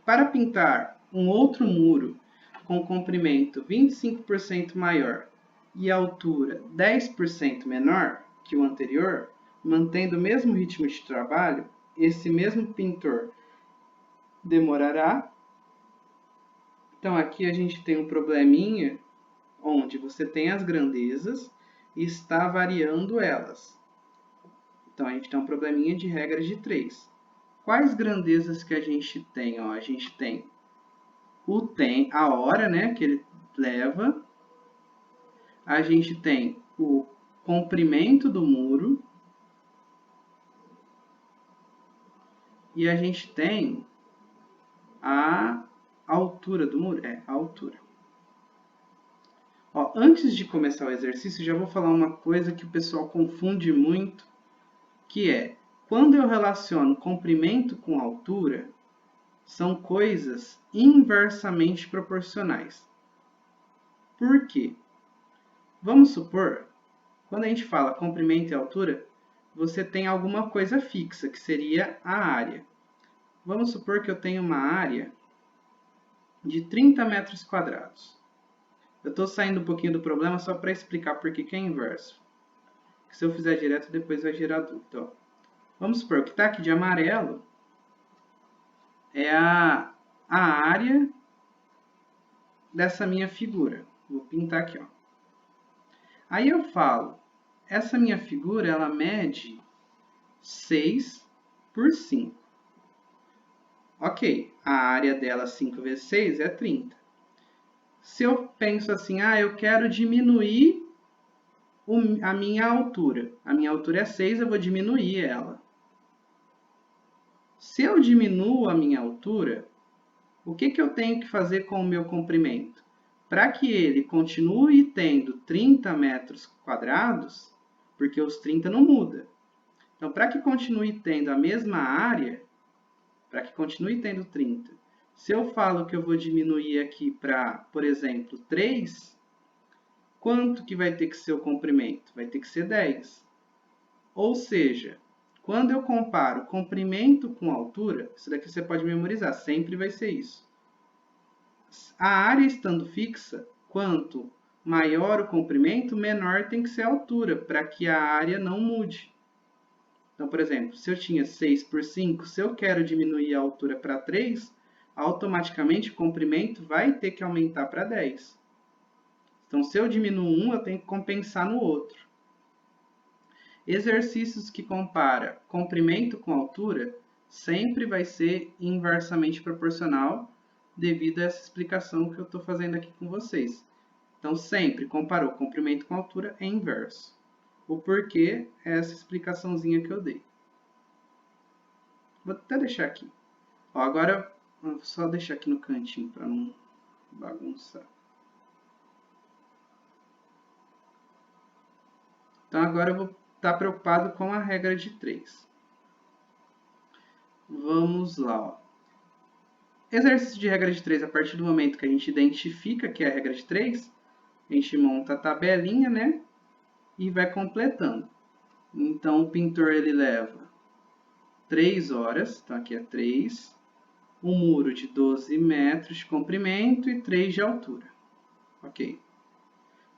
[SPEAKER 1] Para pintar um outro muro com comprimento 25% maior e altura 10% menor que o anterior, mantendo o mesmo ritmo de trabalho, esse mesmo pintor demorará. Então aqui a gente tem um probleminha onde você tem as grandezas e está variando elas. Então a gente tem um probleminha de regra de 3. Quais grandezas que a gente tem? Ó, a gente tem a hora, né, que ele leva. A gente tem o comprimento do muro. E a gente tem a altura do muro. A altura. Ó, antes de começar o exercício, já vou falar uma coisa que o pessoal confunde muito, que é, quando eu relaciono comprimento com altura, são coisas inversamente proporcionais. Por quê? Vamos supor, quando a gente fala comprimento e altura, você tem alguma coisa fixa, que seria a área. Vamos supor que eu tenho uma área de 30 metros quadrados. Eu estou saindo um pouquinho do problema só para explicar por que é inverso. Que se eu fizer direto, depois vai gerar dúvida. Ó. Vamos supor que está aqui de amarelo é a área dessa minha figura. Vou pintar aqui. Ó. Aí eu falo, essa minha figura ela mede 6 por 5. Ok, a área dela 5 vezes 6 é 30. Se eu penso assim, eu quero diminuir a minha altura. A minha altura é 6, eu vou diminuir ela. Se eu diminuo a minha altura, O que eu tenho que fazer com o meu comprimento? Para que ele continue tendo 30 metros quadrados, porque os 30 não muda. Então, para que continue tendo a mesma área, para que continue tendo 30, se eu falo que eu vou diminuir aqui para, por exemplo, 3, quanto que vai ter que ser o comprimento? Vai ter que ser 10. Ou seja, quando eu comparo comprimento com altura, isso daqui você pode memorizar, sempre vai ser isso. A área estando fixa, quanto maior o comprimento, menor tem que ser a altura, para que a área não mude. Então, por exemplo, se eu tinha 6 por 5, se eu quero diminuir a altura para 3, automaticamente o comprimento vai ter que aumentar para 10. Então, se eu diminuo um, eu tenho que compensar no outro. Exercícios que compara comprimento com altura sempre vai ser inversamente proporcional devido a essa explicação que eu estou fazendo aqui com vocês. Então, sempre comparou comprimento com altura é inverso. O porquê é essa explicaçãozinha que eu dei. Vou até deixar aqui. Ó, agora, vou só deixar aqui no cantinho para não bagunçar. Então, agora eu vou estar preocupado com a regra de 3. Vamos lá. Ó. Exercício de regra de 3, a partir do momento que a gente identifica que é a regra de 3, a gente monta a tabelinha, né? E vai completando. Então, o pintor ele leva 3 horas, então aqui é 3, um muro de 12 metros de comprimento e 3 de altura. Ok.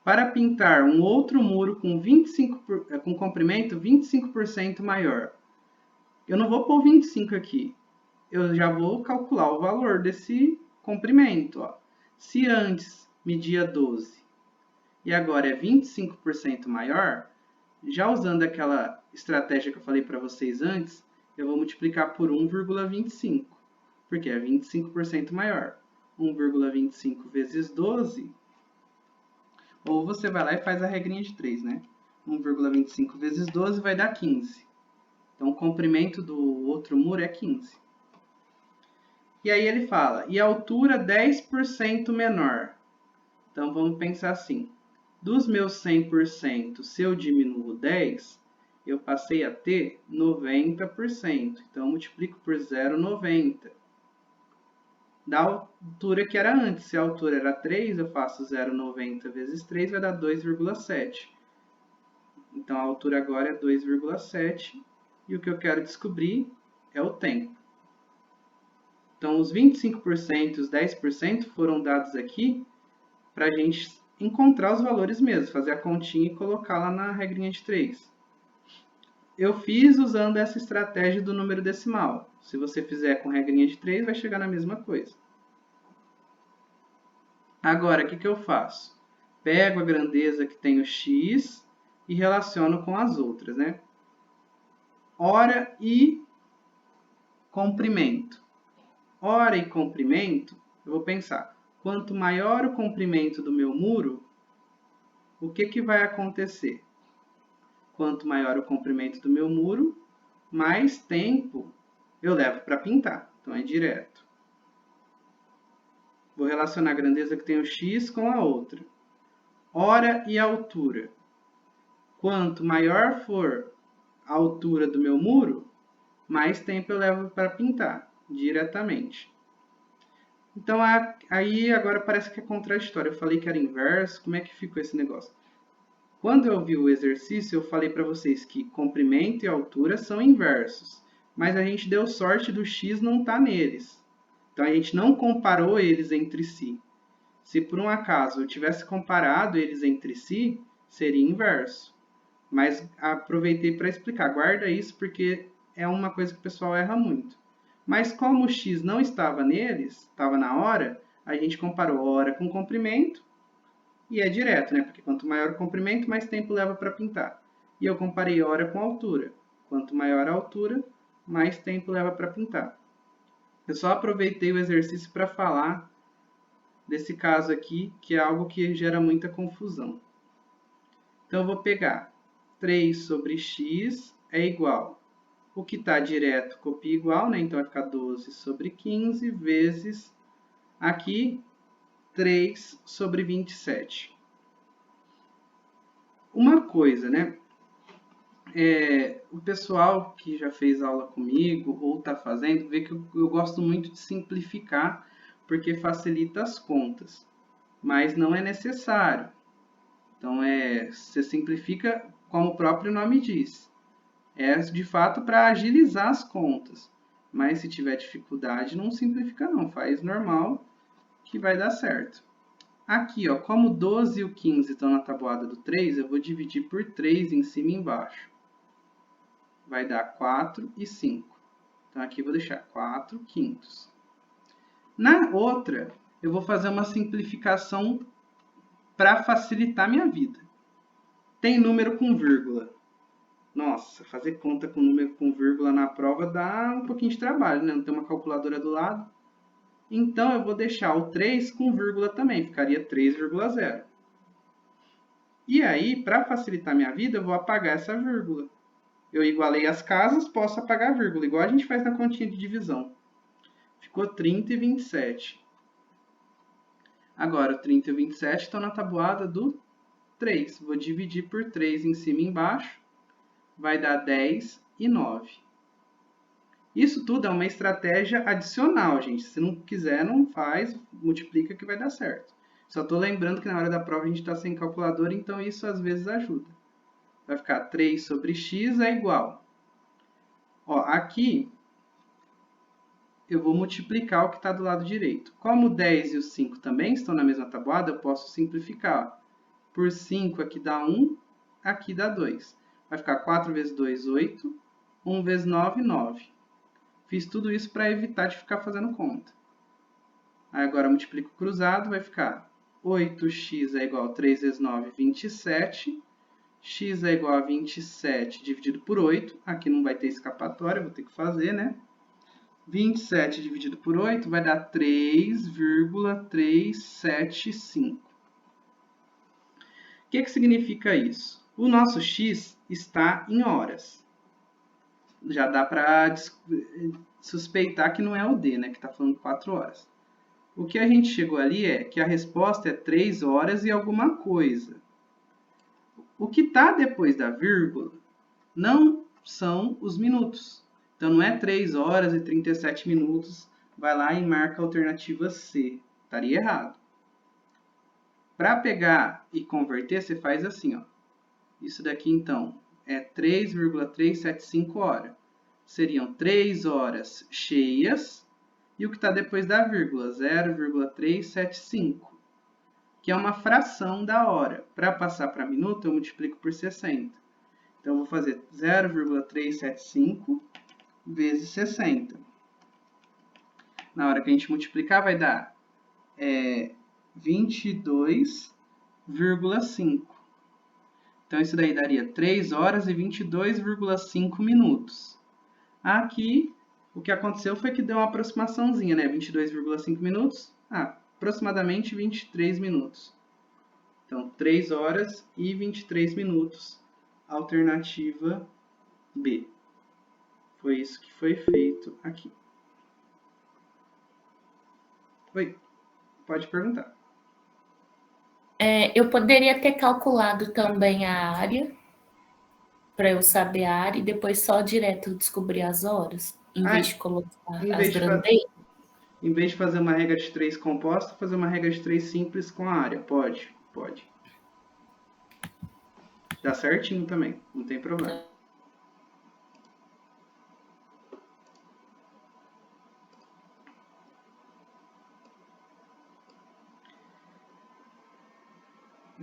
[SPEAKER 1] Para pintar um outro muro com comprimento 25% maior, eu não vou pôr 25 aqui, eu já vou calcular o valor desse comprimento. Ó. Se antes media 12 e agora é 25% maior, já usando aquela estratégia que eu falei para vocês antes, eu vou multiplicar por 1,25, porque é 25% maior. 1,25 vezes 12, ou você vai lá e faz a regrinha de 3, né? 1,25 vezes 12 vai dar 15. Então, o comprimento do outro muro é 15. E aí ele fala, e a altura 10% menor. Então, vamos pensar assim. Dos meus 100%, se eu diminuo 10, eu passei a ter 90%. Então, eu multiplico por 0,90. Da altura que era antes. Se a altura era 3, eu faço 0,90 vezes 3, vai dar 2,7. Então, a altura agora é 2,7. E o que eu quero descobrir é o tempo. Então, os 25% e os 10% foram dados aqui para a gente encontrar os valores mesmo, fazer a continha e colocar lá na regrinha de 3. Eu fiz usando essa estratégia do número decimal. Se você fizer com regrinha de 3, vai chegar na mesma coisa. Agora, o que eu faço? Pego a grandeza que tem o x e relaciono com as outras, né? Hora e comprimento. Hora e comprimento, eu vou pensar, quanto maior o comprimento do meu muro, o que vai acontecer? Quanto maior o comprimento do meu muro, mais tempo eu levo para pintar. Então, é direto. Vou relacionar a grandeza que tem o x com a outra. Hora e altura. Quanto maior for a altura do meu muro, mais tempo eu levo para pintar, diretamente. Então, aí agora parece que é contraditório. Eu falei que era inverso, como é que ficou esse negócio? Quando eu vi o exercício, eu falei para vocês que comprimento e altura são inversos, mas a gente deu sorte do x não estar neles. Então, a gente não comparou eles entre si. Se por um acaso eu tivesse comparado eles entre si, seria inverso. Mas aproveitei para explicar. Guarda isso porque é uma coisa que o pessoal erra muito. Mas como o x não estava neles, estava na hora, a gente comparou hora com comprimento. E é direto, né? Porque quanto maior o comprimento, mais tempo leva para pintar. E eu comparei hora com altura. Quanto maior a altura, mais tempo leva para pintar. Eu só aproveitei o exercício para falar desse caso aqui, que é algo que gera muita confusão. Então, eu vou pegar 3 sobre x é igual. O que está direto copia igual, né? Então, vai ficar 12 sobre 15 vezes Aqui, 3 sobre 27. Uma coisa, né? O pessoal que já fez aula comigo ou está fazendo, vê que eu gosto muito de simplificar, porque facilita as contas. Mas não é necessário. Então, você simplifica como o próprio nome diz. É, de fato, para agilizar as contas. Mas se tiver dificuldade, não simplifica não. Faz normal que vai dar certo. Aqui, ó, como o 12 e o 15 estão na tabuada do 3, eu vou dividir por 3 em cima e embaixo. Vai dar 4 e 5. Então, aqui eu vou deixar 4 quintos. Na outra, eu vou fazer uma simplificação para facilitar minha vida. Tem número com vírgula. Nossa, fazer conta com número com vírgula na prova dá um pouquinho de trabalho, né? Não tem uma calculadora do lado. Então, eu vou deixar o 3 com vírgula também. Ficaria 3,0. E aí, para facilitar minha vida, eu vou apagar essa vírgula. Eu igualei as casas, posso apagar a vírgula, igual a gente faz na continha de divisão. Ficou 30 e 27. Agora, o 30 e o 27 estão na tabuada do 3. Vou dividir por 3 em cima e embaixo. Vai dar 10 e 9. Isso tudo é uma estratégia adicional, gente. Se não quiser, não faz, multiplica que vai dar certo. Só estou lembrando que na hora da prova a gente está sem calculadora, então isso às vezes ajuda. Vai ficar 3 sobre x é igual. Ó, aqui eu vou multiplicar o que está do lado direito. Como o 10 e o 5 também estão na mesma tabuada, eu posso simplificar. Por 5 aqui dá 1, aqui dá 2. Vai ficar 4 vezes 2, 8. 1 vezes 9, 9. Fiz tudo isso para evitar de ficar fazendo conta. Aí agora eu multiplico cruzado, vai ficar 8x é igual a 3 vezes 9, 27. X é igual a 27 dividido por 8. Aqui não vai ter escapatória, vou ter que fazer, né? 27 dividido por 8 vai dar 3,375. O que significa isso? O nosso x está em horas. Já dá para suspeitar que não é o D, né? Que está falando 4 horas. O que a gente chegou ali é que a resposta é 3 horas e alguma coisa. O que está depois da vírgula não são os minutos. Então, não é 3 horas e 37 minutos. Vai lá e marca a alternativa C. Estaria errado. Para pegar e converter, você faz assim, ó. Isso daqui, então, é 3,375 horas. Seriam 3 horas cheias e o que está depois da vírgula, 0,375, que é uma fração da hora. Para passar para minuto, eu multiplico por 60. Então, eu vou fazer 0,375 vezes 60. Na hora que a gente multiplicar, vai dar 22,5. Então, isso daí daria 3 horas e 22,5 minutos. Aqui, o que aconteceu foi que deu uma aproximaçãozinha, né? 22,5 minutos, aproximadamente 23 minutos. Então, 3 horas e 23 minutos, alternativa B. Foi isso que foi feito aqui. Oi, pode perguntar.
[SPEAKER 6] Eu poderia ter calculado também a área, para eu saber a área, e depois só direto descobrir as horas, em vez de colocar as grandezas?
[SPEAKER 1] Em vez de fazer uma regra de 3 composta, fazer uma regra de 3 simples com a área. Pode. Dá certinho também, não tem problema.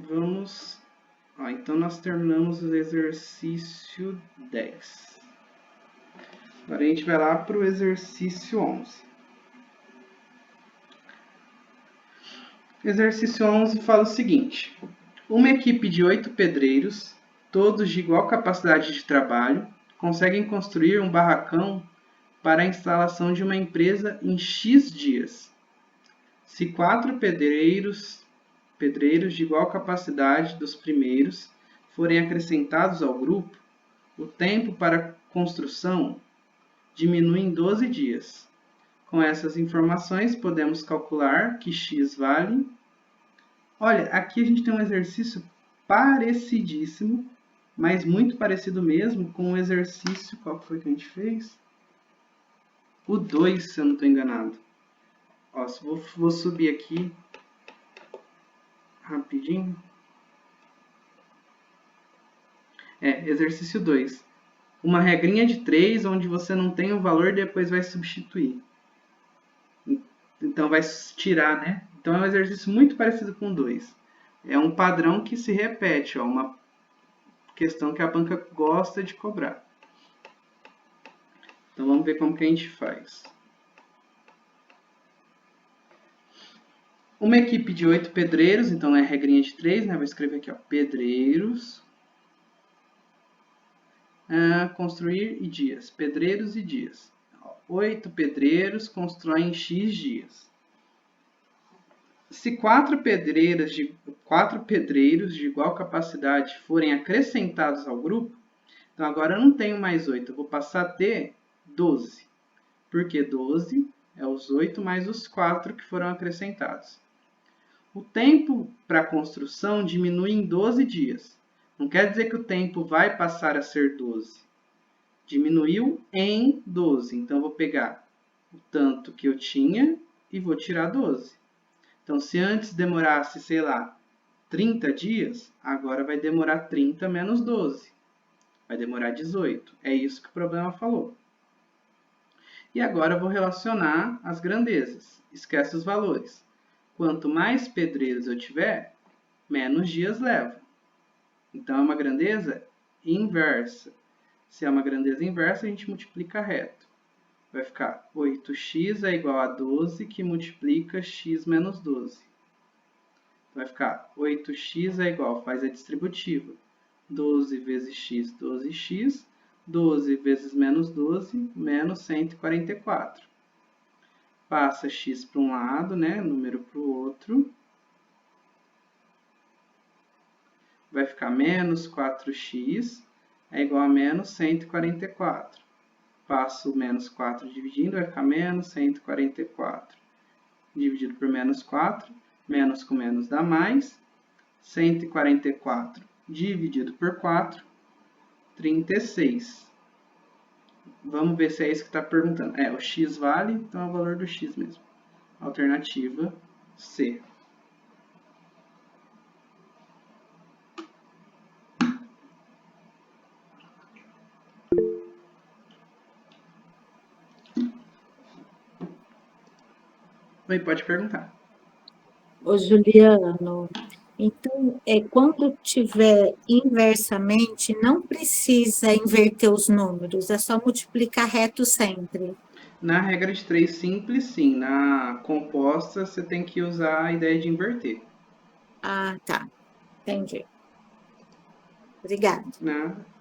[SPEAKER 1] Vamos... então, nós terminamos o exercício 10. Agora, a gente vai lá para o exercício 11. Exercício 11 fala o seguinte. Uma equipe de 8 pedreiros, todos de igual capacidade de trabalho, conseguem construir um barracão para a instalação de uma empresa em X dias. Se 4 pedreiros de igual capacidade dos primeiros forem acrescentados ao grupo, o tempo para construção diminui em 12 dias. Com essas informações, podemos calcular que x vale... Olha, aqui a gente tem um exercício parecidíssimo, mas muito parecido mesmo com o exercício... Qual foi que a gente fez? O 2, se eu não estou enganado. Ó, vou subir aqui rapidinho. Exercício 2. Uma regrinha de 3, onde você não tem o valor e depois vai substituir. Então, vai tirar, né? Então, é um exercício muito parecido com o 2. É um padrão que se repete, ó, uma questão que a banca gosta de cobrar. Então, vamos ver como que a gente faz. Uma equipe de 8 pedreiros, então é regrinha de 3, né? Vou escrever aqui, ó, pedreiros... construir e dias. Pedreiros e dias. 8 pedreiros constroem X dias. Se 4 pedreiros de igual capacidade forem acrescentados ao grupo, então agora eu não tenho mais 8, eu vou passar a ter 12. Porque 12 é os 8 mais os 4 que foram acrescentados. O tempo para a construção diminui em 12 dias. Não quer dizer que o tempo vai passar a ser 12. Diminuiu em 12. Então, eu vou pegar o tanto que eu tinha e vou tirar 12. Então, se antes demorasse, sei lá, 30 dias, agora vai demorar 30 menos 12. Vai demorar 18. É isso que o problema falou. E agora eu vou relacionar as grandezas. Esquece os valores. Quanto mais pedreiros eu tiver, menos dias leva. Então, é uma grandeza inversa. Se é uma grandeza inversa, a gente multiplica reto. Vai ficar 8x é igual a 12, que multiplica x menos 12. Vai ficar 8x é igual, faz a distributiva. 12 vezes x, 12x. 12 vezes menos 12, menos 144. Passa x para um lado, né? Número para o outro. Vai ficar menos 4x é igual a menos 144. Passo o menos 4 dividindo, vai ficar menos 144. Dividido por menos 4, menos com menos dá mais. 144 dividido por 4, 36. Vamos ver se é isso que está perguntando. O x vale, então é o valor do x mesmo. Alternativa C. Oi, pode perguntar.
[SPEAKER 5] Ô, Juliano, então, quando tiver inversamente, não precisa inverter os números, é só multiplicar reto sempre.
[SPEAKER 1] Na regra de 3 simples, sim. Na composta, você tem que usar a ideia de inverter.
[SPEAKER 5] Ah, tá. Entendi. Obrigada.
[SPEAKER 1] Nada.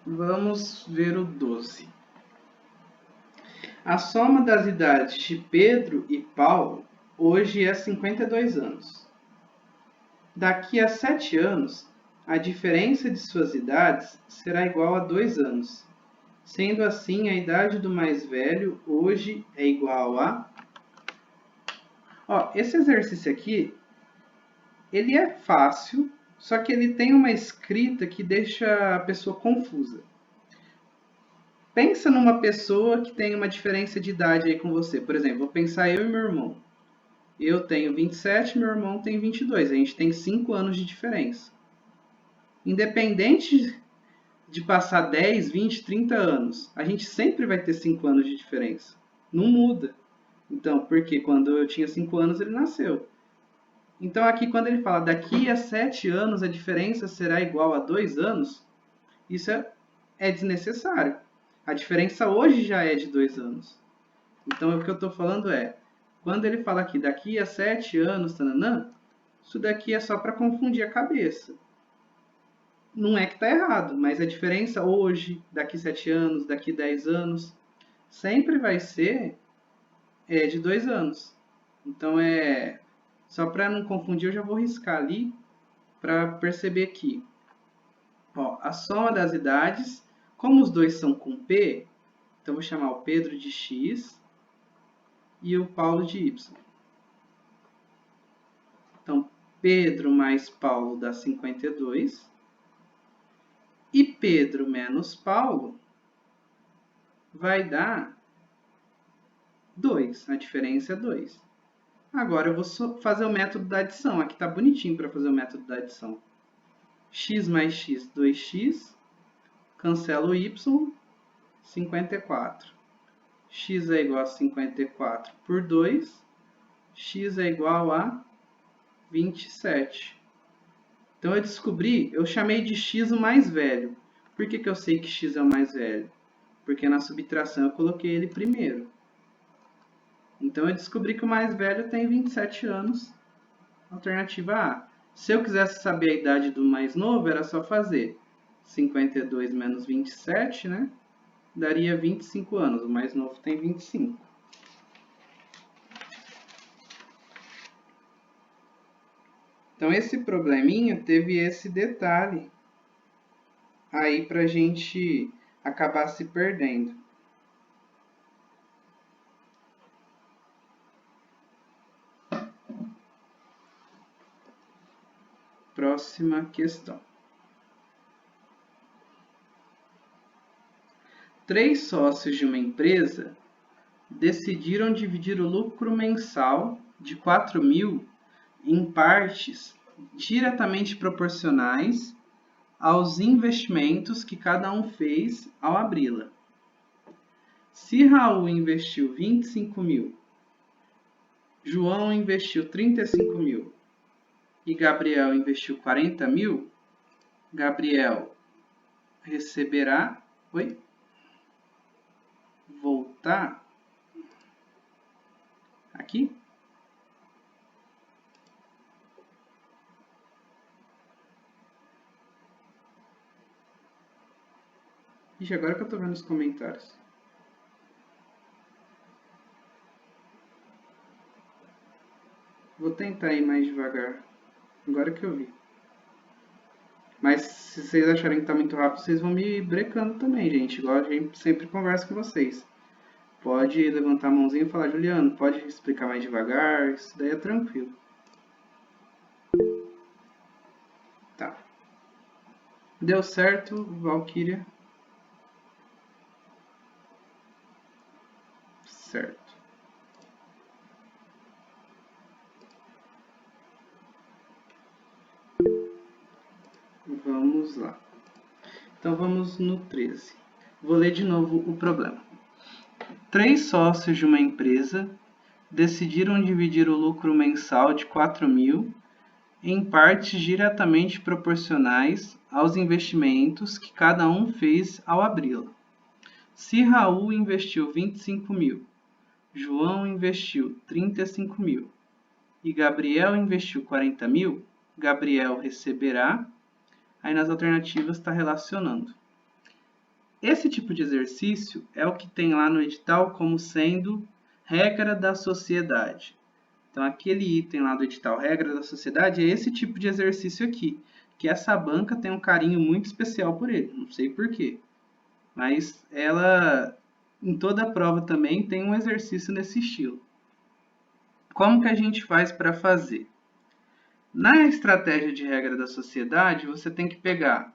[SPEAKER 1] Vamos ver o 12. A soma das idades de Pedro e Paulo hoje é 52 anos. Daqui a 7 anos, a diferença de suas idades será igual a 2 anos. Sendo assim, a idade do mais velho hoje é igual a... esse exercício aqui, ele é fácil, só que ele tem uma escrita que deixa a pessoa confusa. Pensa numa pessoa que tem uma diferença de idade aí com você. Por exemplo, vou pensar eu e meu irmão. Eu tenho 27, meu irmão tem 22. A gente tem 5 anos de diferença. Independente de passar 10, 20, 30 anos, a gente sempre vai ter 5 anos de diferença. Não muda. Então, porque quando eu tinha 5 anos, ele nasceu. Então, aqui, quando ele fala daqui a 7 anos a diferença será igual a 2 anos, isso é desnecessário. A diferença hoje já é de 2 anos. Então, o que eu estou falando é, quando ele fala aqui daqui a 7 anos, tananã, isso daqui é só para confundir a cabeça. Não é que está errado, mas a diferença hoje, daqui 7 anos, daqui 10 anos, sempre vai ser de 2 anos. Então, só para não confundir, eu já vou riscar ali para perceber aqui. Ó, a soma das idades, como os dois são com P, então vou chamar o Pedro de X e o Paulo de Y. Então, Pedro mais Paulo dá 52. E Pedro menos Paulo vai dar 2. A diferença é 2. Agora eu vou fazer o método da adição. Aqui está bonitinho para fazer o método da adição. X mais X, 2x. Cancela o Y, 54. X é igual a 54 por 2. X é igual a 27. Então, eu chamei de X o mais velho. Por que eu sei que X é o mais velho? Porque na subtração eu coloquei ele primeiro. Então, eu descobri que o mais velho tem 27 anos. Alternativa A. Se eu quisesse saber a idade do mais novo, era só fazer 52 menos 27, né? Daria 25 anos. O mais novo tem 25. Então, esse probleminha teve esse detalhe aí para a gente acabar se perdendo. Próxima questão. 3 sócios de uma empresa decidiram dividir o lucro mensal de 4.000 em partes diretamente proporcionais aos investimentos que cada um fez ao abri-la. Se Raul investiu 25.000, João investiu 35.000 e Gabriel investiu 40.000, Gabriel receberá... Voltar aqui. Ixi, agora que eu tô vendo os comentários. Vou tentar ir mais devagar. Agora que eu vi. Mas se vocês acharem que tá muito rápido, vocês vão me brecando também, gente. Igual a gente sempre conversa com vocês. Pode levantar a mãozinha e falar, Juliano, pode explicar mais devagar? Isso daí é tranquilo. Tá. Deu certo, Valquíria? Certo. Vamos lá. Então, vamos no 13. Vou ler de novo o problema. 3 sócios de uma empresa decidiram dividir o lucro mensal de 4.000 em partes diretamente proporcionais aos investimentos que cada um fez ao abri-la. Se Raul investiu 25.000, João investiu 35.000 e Gabriel investiu 40.000, Gabriel receberá... Aí nas alternativas está relacionando. Esse tipo de exercício é o que tem lá no edital como sendo regra da sociedade. Então, aquele item lá do edital, regra da sociedade, é esse tipo de exercício aqui, que essa banca tem um carinho muito especial por ele, não sei porquê. Mas ela, em toda a prova também, tem um exercício nesse estilo. Como que a gente faz para fazer? Na estratégia de regra da sociedade, você tem que pegar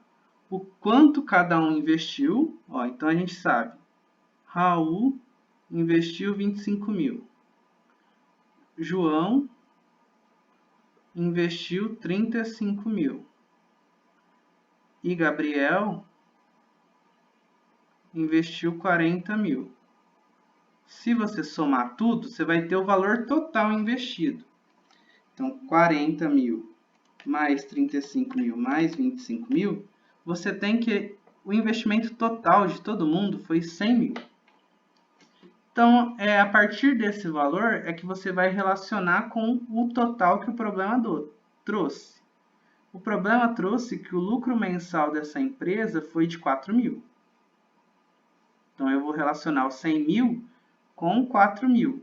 [SPEAKER 1] o quanto cada um investiu. Ó, então, a gente sabe, Raul investiu 25.000. João investiu 35.000. E Gabriel investiu 40.000. Se você somar tudo, você vai ter o valor total investido. Então, 40.000 mais 35.000 mais 25.000, você tem que... O investimento total de todo mundo foi 100.000. Então, a partir desse valor é que você vai relacionar com o total que o problema trouxe. O problema trouxe que o lucro mensal dessa empresa foi de 4.000. Então, eu vou relacionar os 100.000 com 4.000.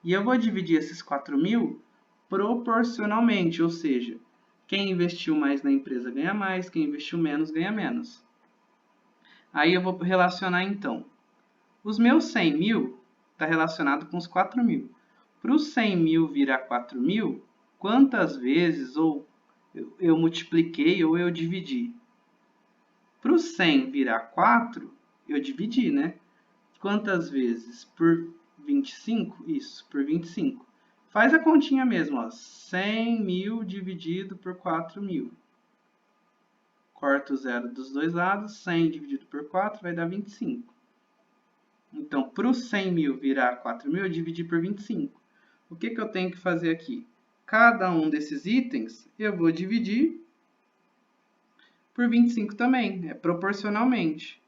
[SPEAKER 1] E eu vou dividir esses 4.000 proporcionalmente, ou seja, Quem investiu mais na empresa ganha mais, quem investiu menos ganha menos. Aí eu vou relacionar então. Os meus 100 mil está relacionado com os 4 mil. Para os 100 mil virar 4 mil, quantas vezes ou eu multipliquei ou eu dividi? Para o 100 virar 4, eu dividi, né? Quantas vezes? Por 25? Isso, por 25. Faz a continha mesmo, ó. 100 mil dividido por 4 mil. Corta o zero dos dois lados. 100 dividido por 4 vai dar 25. Então, para o 100 mil virar 4 mil, eu dividi por 25. O que eu tenho que fazer aqui? Cada um desses itens eu vou dividir por 25 também, proporcionalmente.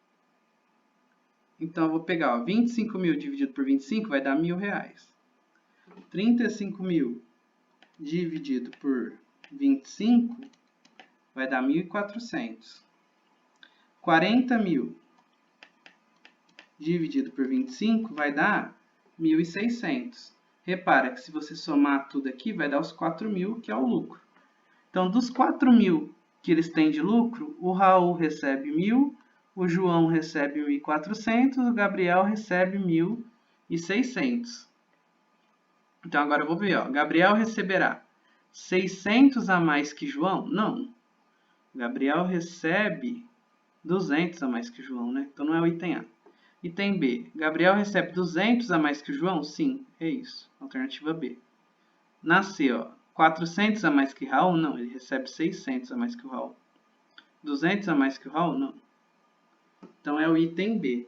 [SPEAKER 1] Então, eu vou pegar 25 mil dividido por 25 vai dar R$1.000. 35 mil dividido por 25 vai dar 1.400. 40 mil dividido por 25 vai dar 1.600. Repara que se você somar tudo aqui, vai dar os 4 mil, que é o lucro. Então, dos 4 mil que eles têm de lucro, o Raul recebe 1.000, o João recebe 1.400, o Gabriel recebe 1.600. Então, agora eu vou ver. Ó. Gabriel receberá 600 a mais que João? Não. Gabriel recebe 200 a mais que João, né? Então, não é o item A. Item B. Gabriel recebe 200 a mais que o João? Sim, é isso. Alternativa B. Na C, ó, 400 a mais que Raul? Não, ele recebe 600 a mais que o Raul. 200 a mais que o Raul? Não. Então, é o item B.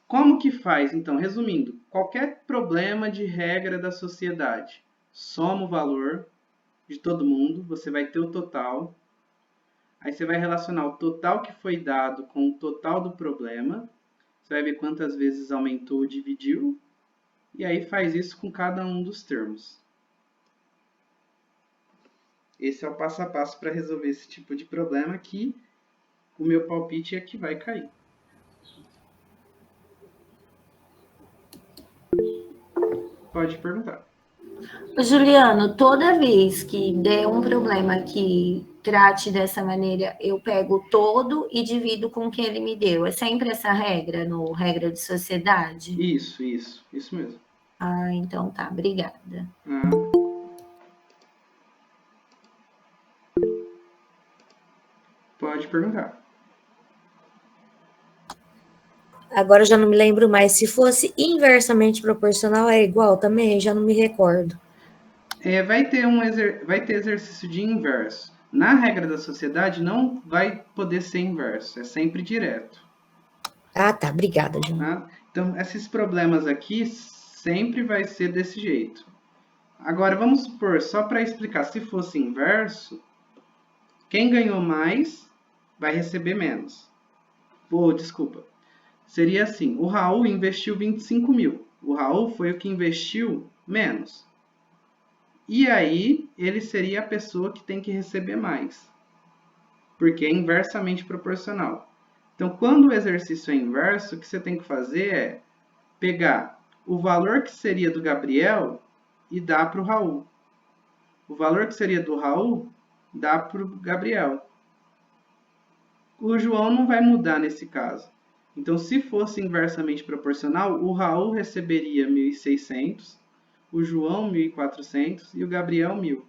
[SPEAKER 1] Como que faz? Então, resumindo, qualquer problema de regra da sociedade, soma o valor de todo mundo, você vai ter o total. Aí você vai relacionar o total que foi dado com o total do problema. Você vai ver quantas vezes aumentou ou dividiu. E aí faz isso com cada um dos termos. Esse é o passo a passo para resolver esse tipo de problema que o meu palpite é que vai cair. Pode perguntar.
[SPEAKER 8] Juliano, toda vez que der um problema que trate dessa maneira, eu pego todo e divido com o que ele me deu. É sempre essa regra, no regra de sociedade?
[SPEAKER 1] Isso mesmo.
[SPEAKER 8] Ah, então tá, obrigada.
[SPEAKER 1] Pode perguntar.
[SPEAKER 2] Agora eu já não me lembro mais. Se fosse inversamente proporcional, é igual também? Já não me recordo.
[SPEAKER 1] Vai ter exercício de inverso. Na regra da sociedade, não vai poder ser inverso. É sempre direto.
[SPEAKER 2] Ah, tá. Obrigada, João.
[SPEAKER 1] Tá? Então, esses problemas aqui sempre vai ser desse jeito. Agora, vamos supor, só para explicar, se fosse inverso, quem ganhou mais vai receber menos. Desculpa. Seria assim, o Raul investiu 25 mil. O Raul foi o que investiu menos. E aí, ele seria a pessoa que tem que receber mais. Porque é inversamente proporcional. Então, quando o exercício é inverso, o que você tem que fazer é pegar o valor que seria do Gabriel e dar para o Raul. O valor que seria do Raul, dá para o Gabriel. O João não vai mudar nesse caso. Então, se fosse inversamente proporcional, o Raul receberia 1.600, o João 1.400 e o Gabriel 1.000.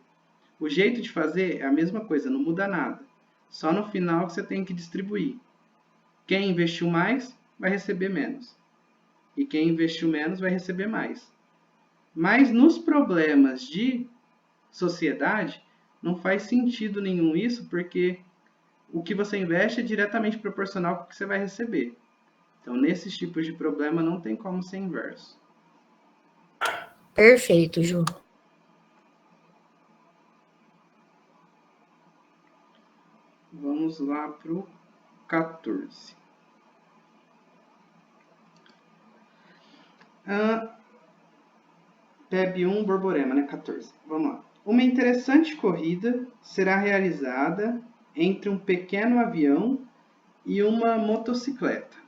[SPEAKER 1] O jeito de fazer é a mesma coisa, não muda nada. Só no final que você tem que distribuir. Quem investiu mais vai receber menos. E quem investiu menos vai receber mais. Mas nos problemas de sociedade, não faz sentido nenhum isso, porque o que você investe é diretamente proporcional com o que você vai receber. Então, nesses tipos de problema, não tem como ser inverso.
[SPEAKER 2] Perfeito, João.
[SPEAKER 1] Vamos lá para o 14. PEB 1, Borborema, né? 14. Vamos lá. Uma interessante corrida será realizada entre um pequeno avião e uma motocicleta.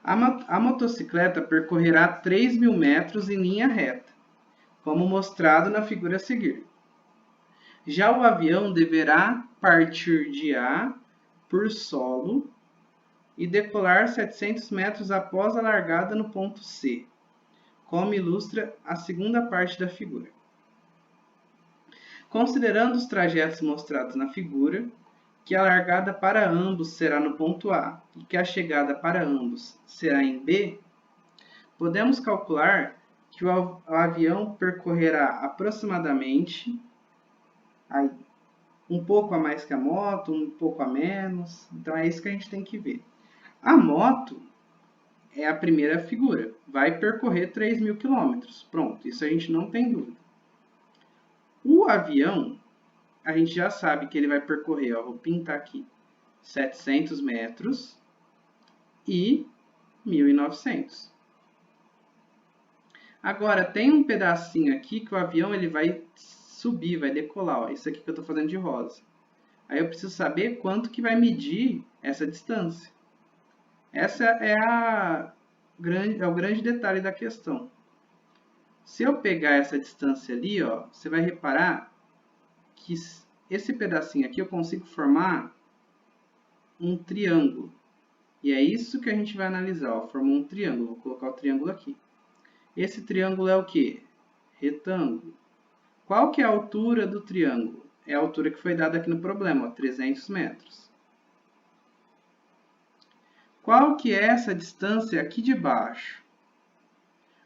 [SPEAKER 1] A motocicleta percorrerá 3.000 metros em linha reta, como mostrado na figura a seguir. Já o avião deverá partir de A por solo e decolar 700 metros após a largada no ponto C, como ilustra a segunda parte da figura. Considerando os trajetos mostrados na figura, que a largada para ambos será no ponto A e que a chegada para ambos será em B, podemos calcular que o avião percorrerá aproximadamente um pouco a mais que a moto, um pouco a menos. Então é isso que a gente tem que ver. A moto é a primeira figura, vai percorrer 3.000 quilômetros. Pronto, isso a gente não tem dúvida. O avião, a gente já sabe que ele vai percorrer, ó, vou pintar aqui, 700 metros e 1.900. Agora, tem um pedacinho aqui que o avião ele vai subir, vai decolar. Ó, isso aqui que eu estou fazendo de rosa. Aí eu preciso saber quanto que vai medir essa distância. Essa é o grande detalhe da questão. Se eu pegar essa distância ali, ó, você vai reparar que esse pedacinho aqui eu consigo formar um triângulo. E é isso que a gente vai analisar. Ó, formou um triângulo. Vou colocar o triângulo aqui. Esse triângulo é o quê? Retângulo. Qual que é a altura do triângulo? É a altura que foi dada aqui no problema, ó, 300 metros. Qual que é essa distância aqui de baixo?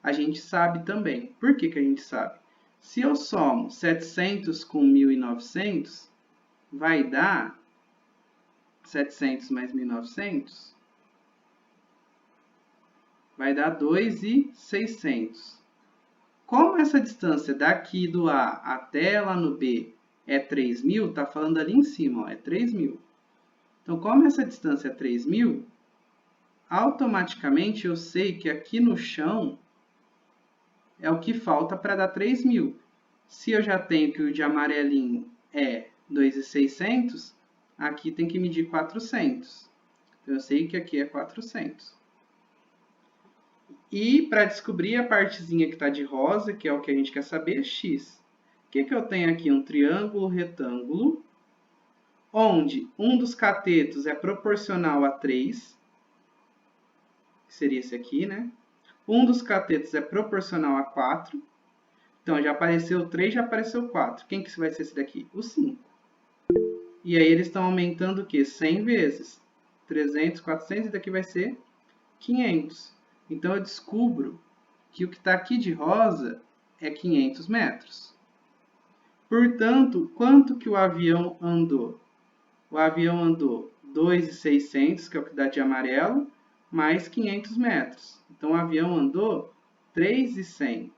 [SPEAKER 1] A gente sabe também. Por que que a gente sabe? Se eu somo 700 com 1.900, vai dar 700 mais 1.900, vai dar 2.600. Como essa distância daqui do A até lá no B é 3.000, está falando ali em cima, ó, é 3.000. Então, como essa distância é 3.000, automaticamente eu sei que aqui no chão é o que falta para dar 3.000. Se eu já tenho que o de amarelinho é 2.600, aqui tem que medir 400. Então, eu sei que aqui é 400. E para descobrir a partezinha que está de rosa, que é o que a gente quer saber, x. O que eu tenho aqui? Um triângulo retângulo, onde um dos catetos é proporcional a 3, que seria esse aqui, né? Um dos catetos é proporcional a 4. Então, já apareceu 3, já apareceu 4. Quem que vai ser esse daqui? O 5. E aí, eles estão aumentando o quê? 100 vezes. 300, 400, e daqui vai ser 500. Então, eu descubro que o que está aqui de rosa é 500 metros. Portanto, quanto que o avião andou? O avião andou 2.600, que é o que dá de amarelo, mais 500 metros. Então, o avião andou 3.100.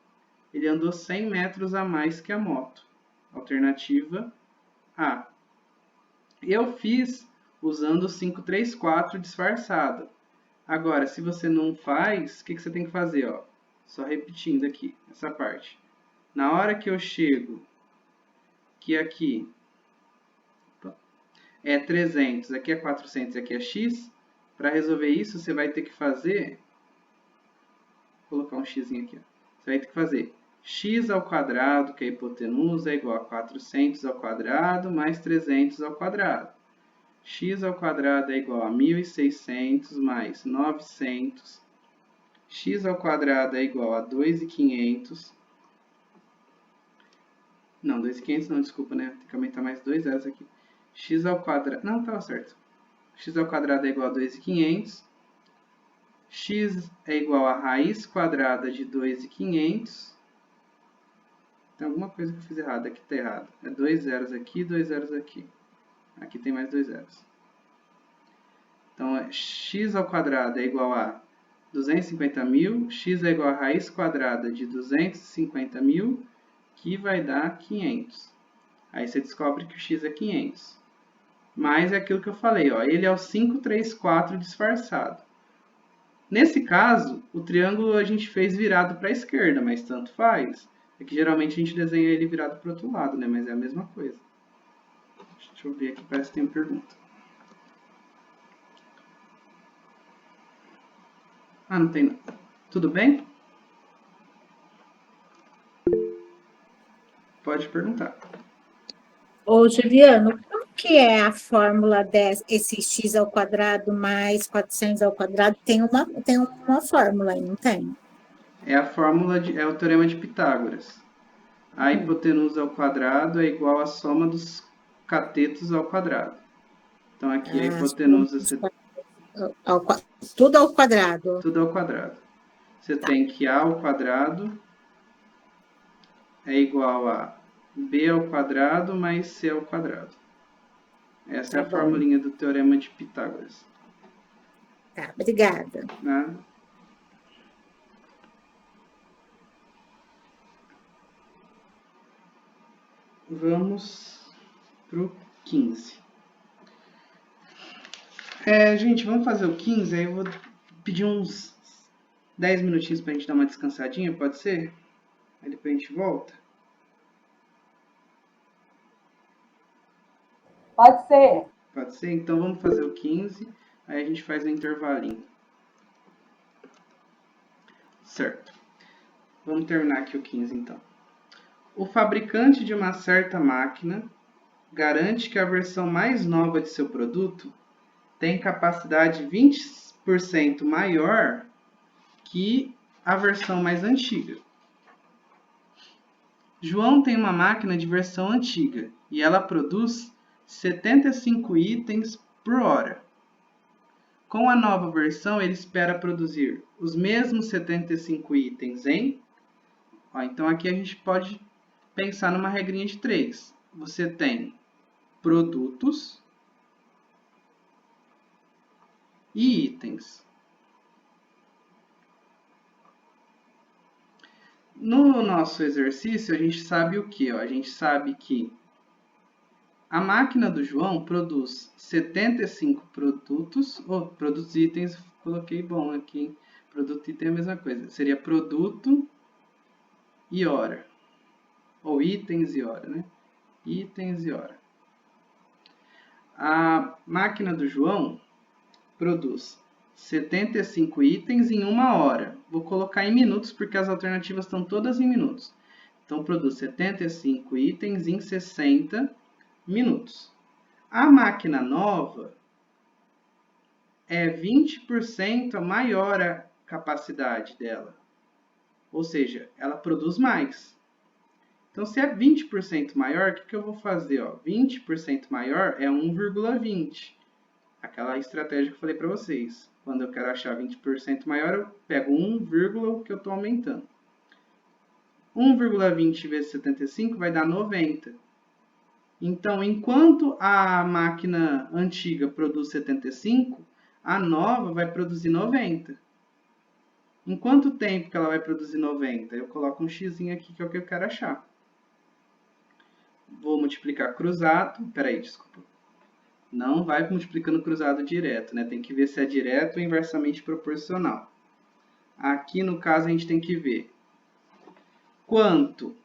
[SPEAKER 1] Ele andou 100 metros a mais que a moto. Alternativa A. Eu fiz usando o 534 disfarçado. Agora, se você não faz, o que você tem que fazer? Ó? Só repetindo aqui, essa parte. Na hora que eu chego, que aqui é 300, aqui é 400, aqui é x, para resolver isso, você vai ter que fazer... Vou colocar um x aqui. Ó. Você vai ter que fazer x ao quadrado, que é a hipotenusa, é igual a 400 ao quadrado, mais 300 ao quadrado. X ao quadrado é igual a 1.600 mais 900. X ao quadrado é igual a 2.500. Não, 2.500 não, desculpa, né? Tem que aumentar mais 2 zeros aqui. X ao quadrado... Não, estava certo. X ao quadrado é igual a 2.500. X é igual a raiz quadrada de 2.500. Tem alguma coisa que eu fiz errado. Aqui está errado. É 2 zeros aqui, 2 zeros aqui. Aqui tem mais 2 zeros. Então, x ao quadrado é igual a 250.000. X é igual a raiz quadrada de 250.000, que vai dar 500. Aí você descobre que o x é 500. Mas é aquilo que eu falei, ó, ele é o 534 disfarçado. Nesse caso, o triângulo a gente fez virado para a esquerda, mas tanto faz. É que geralmente a gente desenha ele virado para o outro lado, né? Mas é a mesma coisa. Deixa eu ver aqui, parece que tem uma pergunta. Ah, não tem não. Tudo bem? Pode perguntar.
[SPEAKER 5] Ô, Juliano, como que é a fórmula desse x ao quadrado mais 400 ao quadrado? Tem uma fórmula aí, não tem?
[SPEAKER 1] É a fórmula é o teorema de Pitágoras. A hipotenusa ao quadrado é igual à soma dos catetos ao quadrado. Então aqui a hipotenusa
[SPEAKER 5] Tudo ao quadrado.
[SPEAKER 1] tudo ao quadrado. Você tem que a ao quadrado é igual a b ao quadrado mais c ao quadrado. Essa é a formulinha do teorema de Pitágoras.
[SPEAKER 5] Tá, obrigada.
[SPEAKER 1] Né? Vamos pro 15. Gente, vamos fazer o 15, aí eu vou pedir uns 10 minutinhos pra gente dar uma descansadinha, pode ser? Aí depois a gente volta.
[SPEAKER 7] Pode ser.
[SPEAKER 1] Pode ser? Então vamos fazer o 15, aí a gente faz o intervalinho. Certo. Vamos terminar aqui o 15 então. O fabricante de uma certa máquina garante que a versão mais nova de seu produto tem capacidade 20% maior que a versão mais antiga. João tem uma máquina de versão antiga e ela produz 75 itens por hora. Com a nova versão, ele espera produzir os mesmos 75 itens em... então aqui a gente pode pensar numa regrinha de 3. Você tem produtos e itens. No nosso exercício, a gente sabe o quê? A gente sabe que a máquina do João produz 75 produtos, produtos e itens, coloquei bom aqui, produto e item é a mesma coisa, seria produto e hora, ou itens e hora, né? Itens e hora. A máquina do João produz 75 itens em 1 hora. Vou colocar em minutos porque as alternativas estão todas em minutos. Então, produz 75 itens em 60 minutos. A máquina nova é 20% maior a capacidade dela. Ou seja, ela produz mais. Então, se é 20% maior, o que eu vou fazer? 20% maior é 1,20. Aquela estratégia que eu falei para vocês. Quando eu quero achar 20% maior, eu pego 1, que eu estou aumentando. 1,20 vezes 75 vai dar 90. Então, enquanto a máquina antiga produz 75, a nova vai produzir 90. Em quanto tempo que ela vai produzir 90? Eu coloco um x aqui, que é o que eu quero achar. Vou multiplicar cruzado. Peraí, desculpa. Não vai multiplicando cruzado direto, né? Tem que ver se é direto ou inversamente proporcional. Aqui, no caso, a gente tem que ver quanto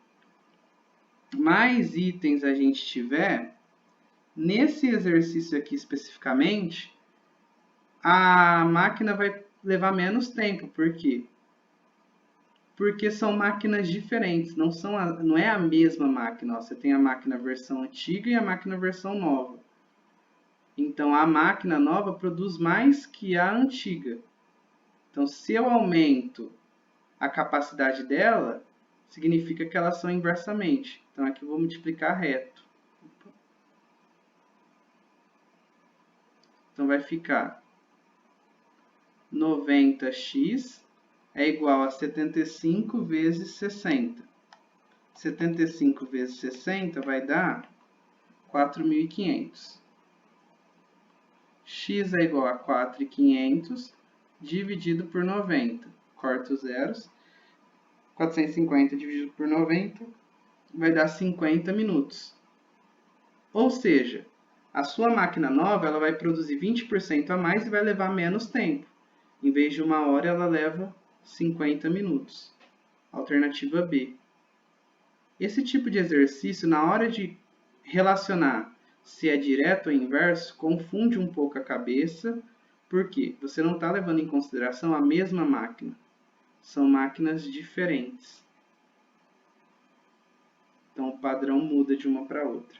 [SPEAKER 1] mais itens a gente tiver, nesse exercício aqui especificamente, a máquina vai levar menos tempo. Por quê? Porque são máquinas diferentes, não é a mesma máquina. Você tem a máquina versão antiga e a máquina versão nova. Então, a máquina nova produz mais que a antiga. Então, se eu aumento a capacidade dela, significa que elas são inversamente. Então, aqui eu vou multiplicar reto. Então, vai ficar 90x é igual a 75 vezes 60. 75 vezes 60 vai dar 4.500. X é igual a 4.500 dividido por 90. Corta os zeros. 450 dividido por 90 vai dar 50 minutos. Ou seja, a sua máquina nova ela vai produzir 20% a mais e vai levar menos tempo. Em vez de 1 hora, ela leva 50 minutos. Alternativa B. Esse tipo de exercício, na hora de relacionar se é direto ou inverso, confunde um pouco a cabeça, porque você não está levando em consideração a mesma máquina. São máquinas diferentes. Então, o padrão muda de uma para outra.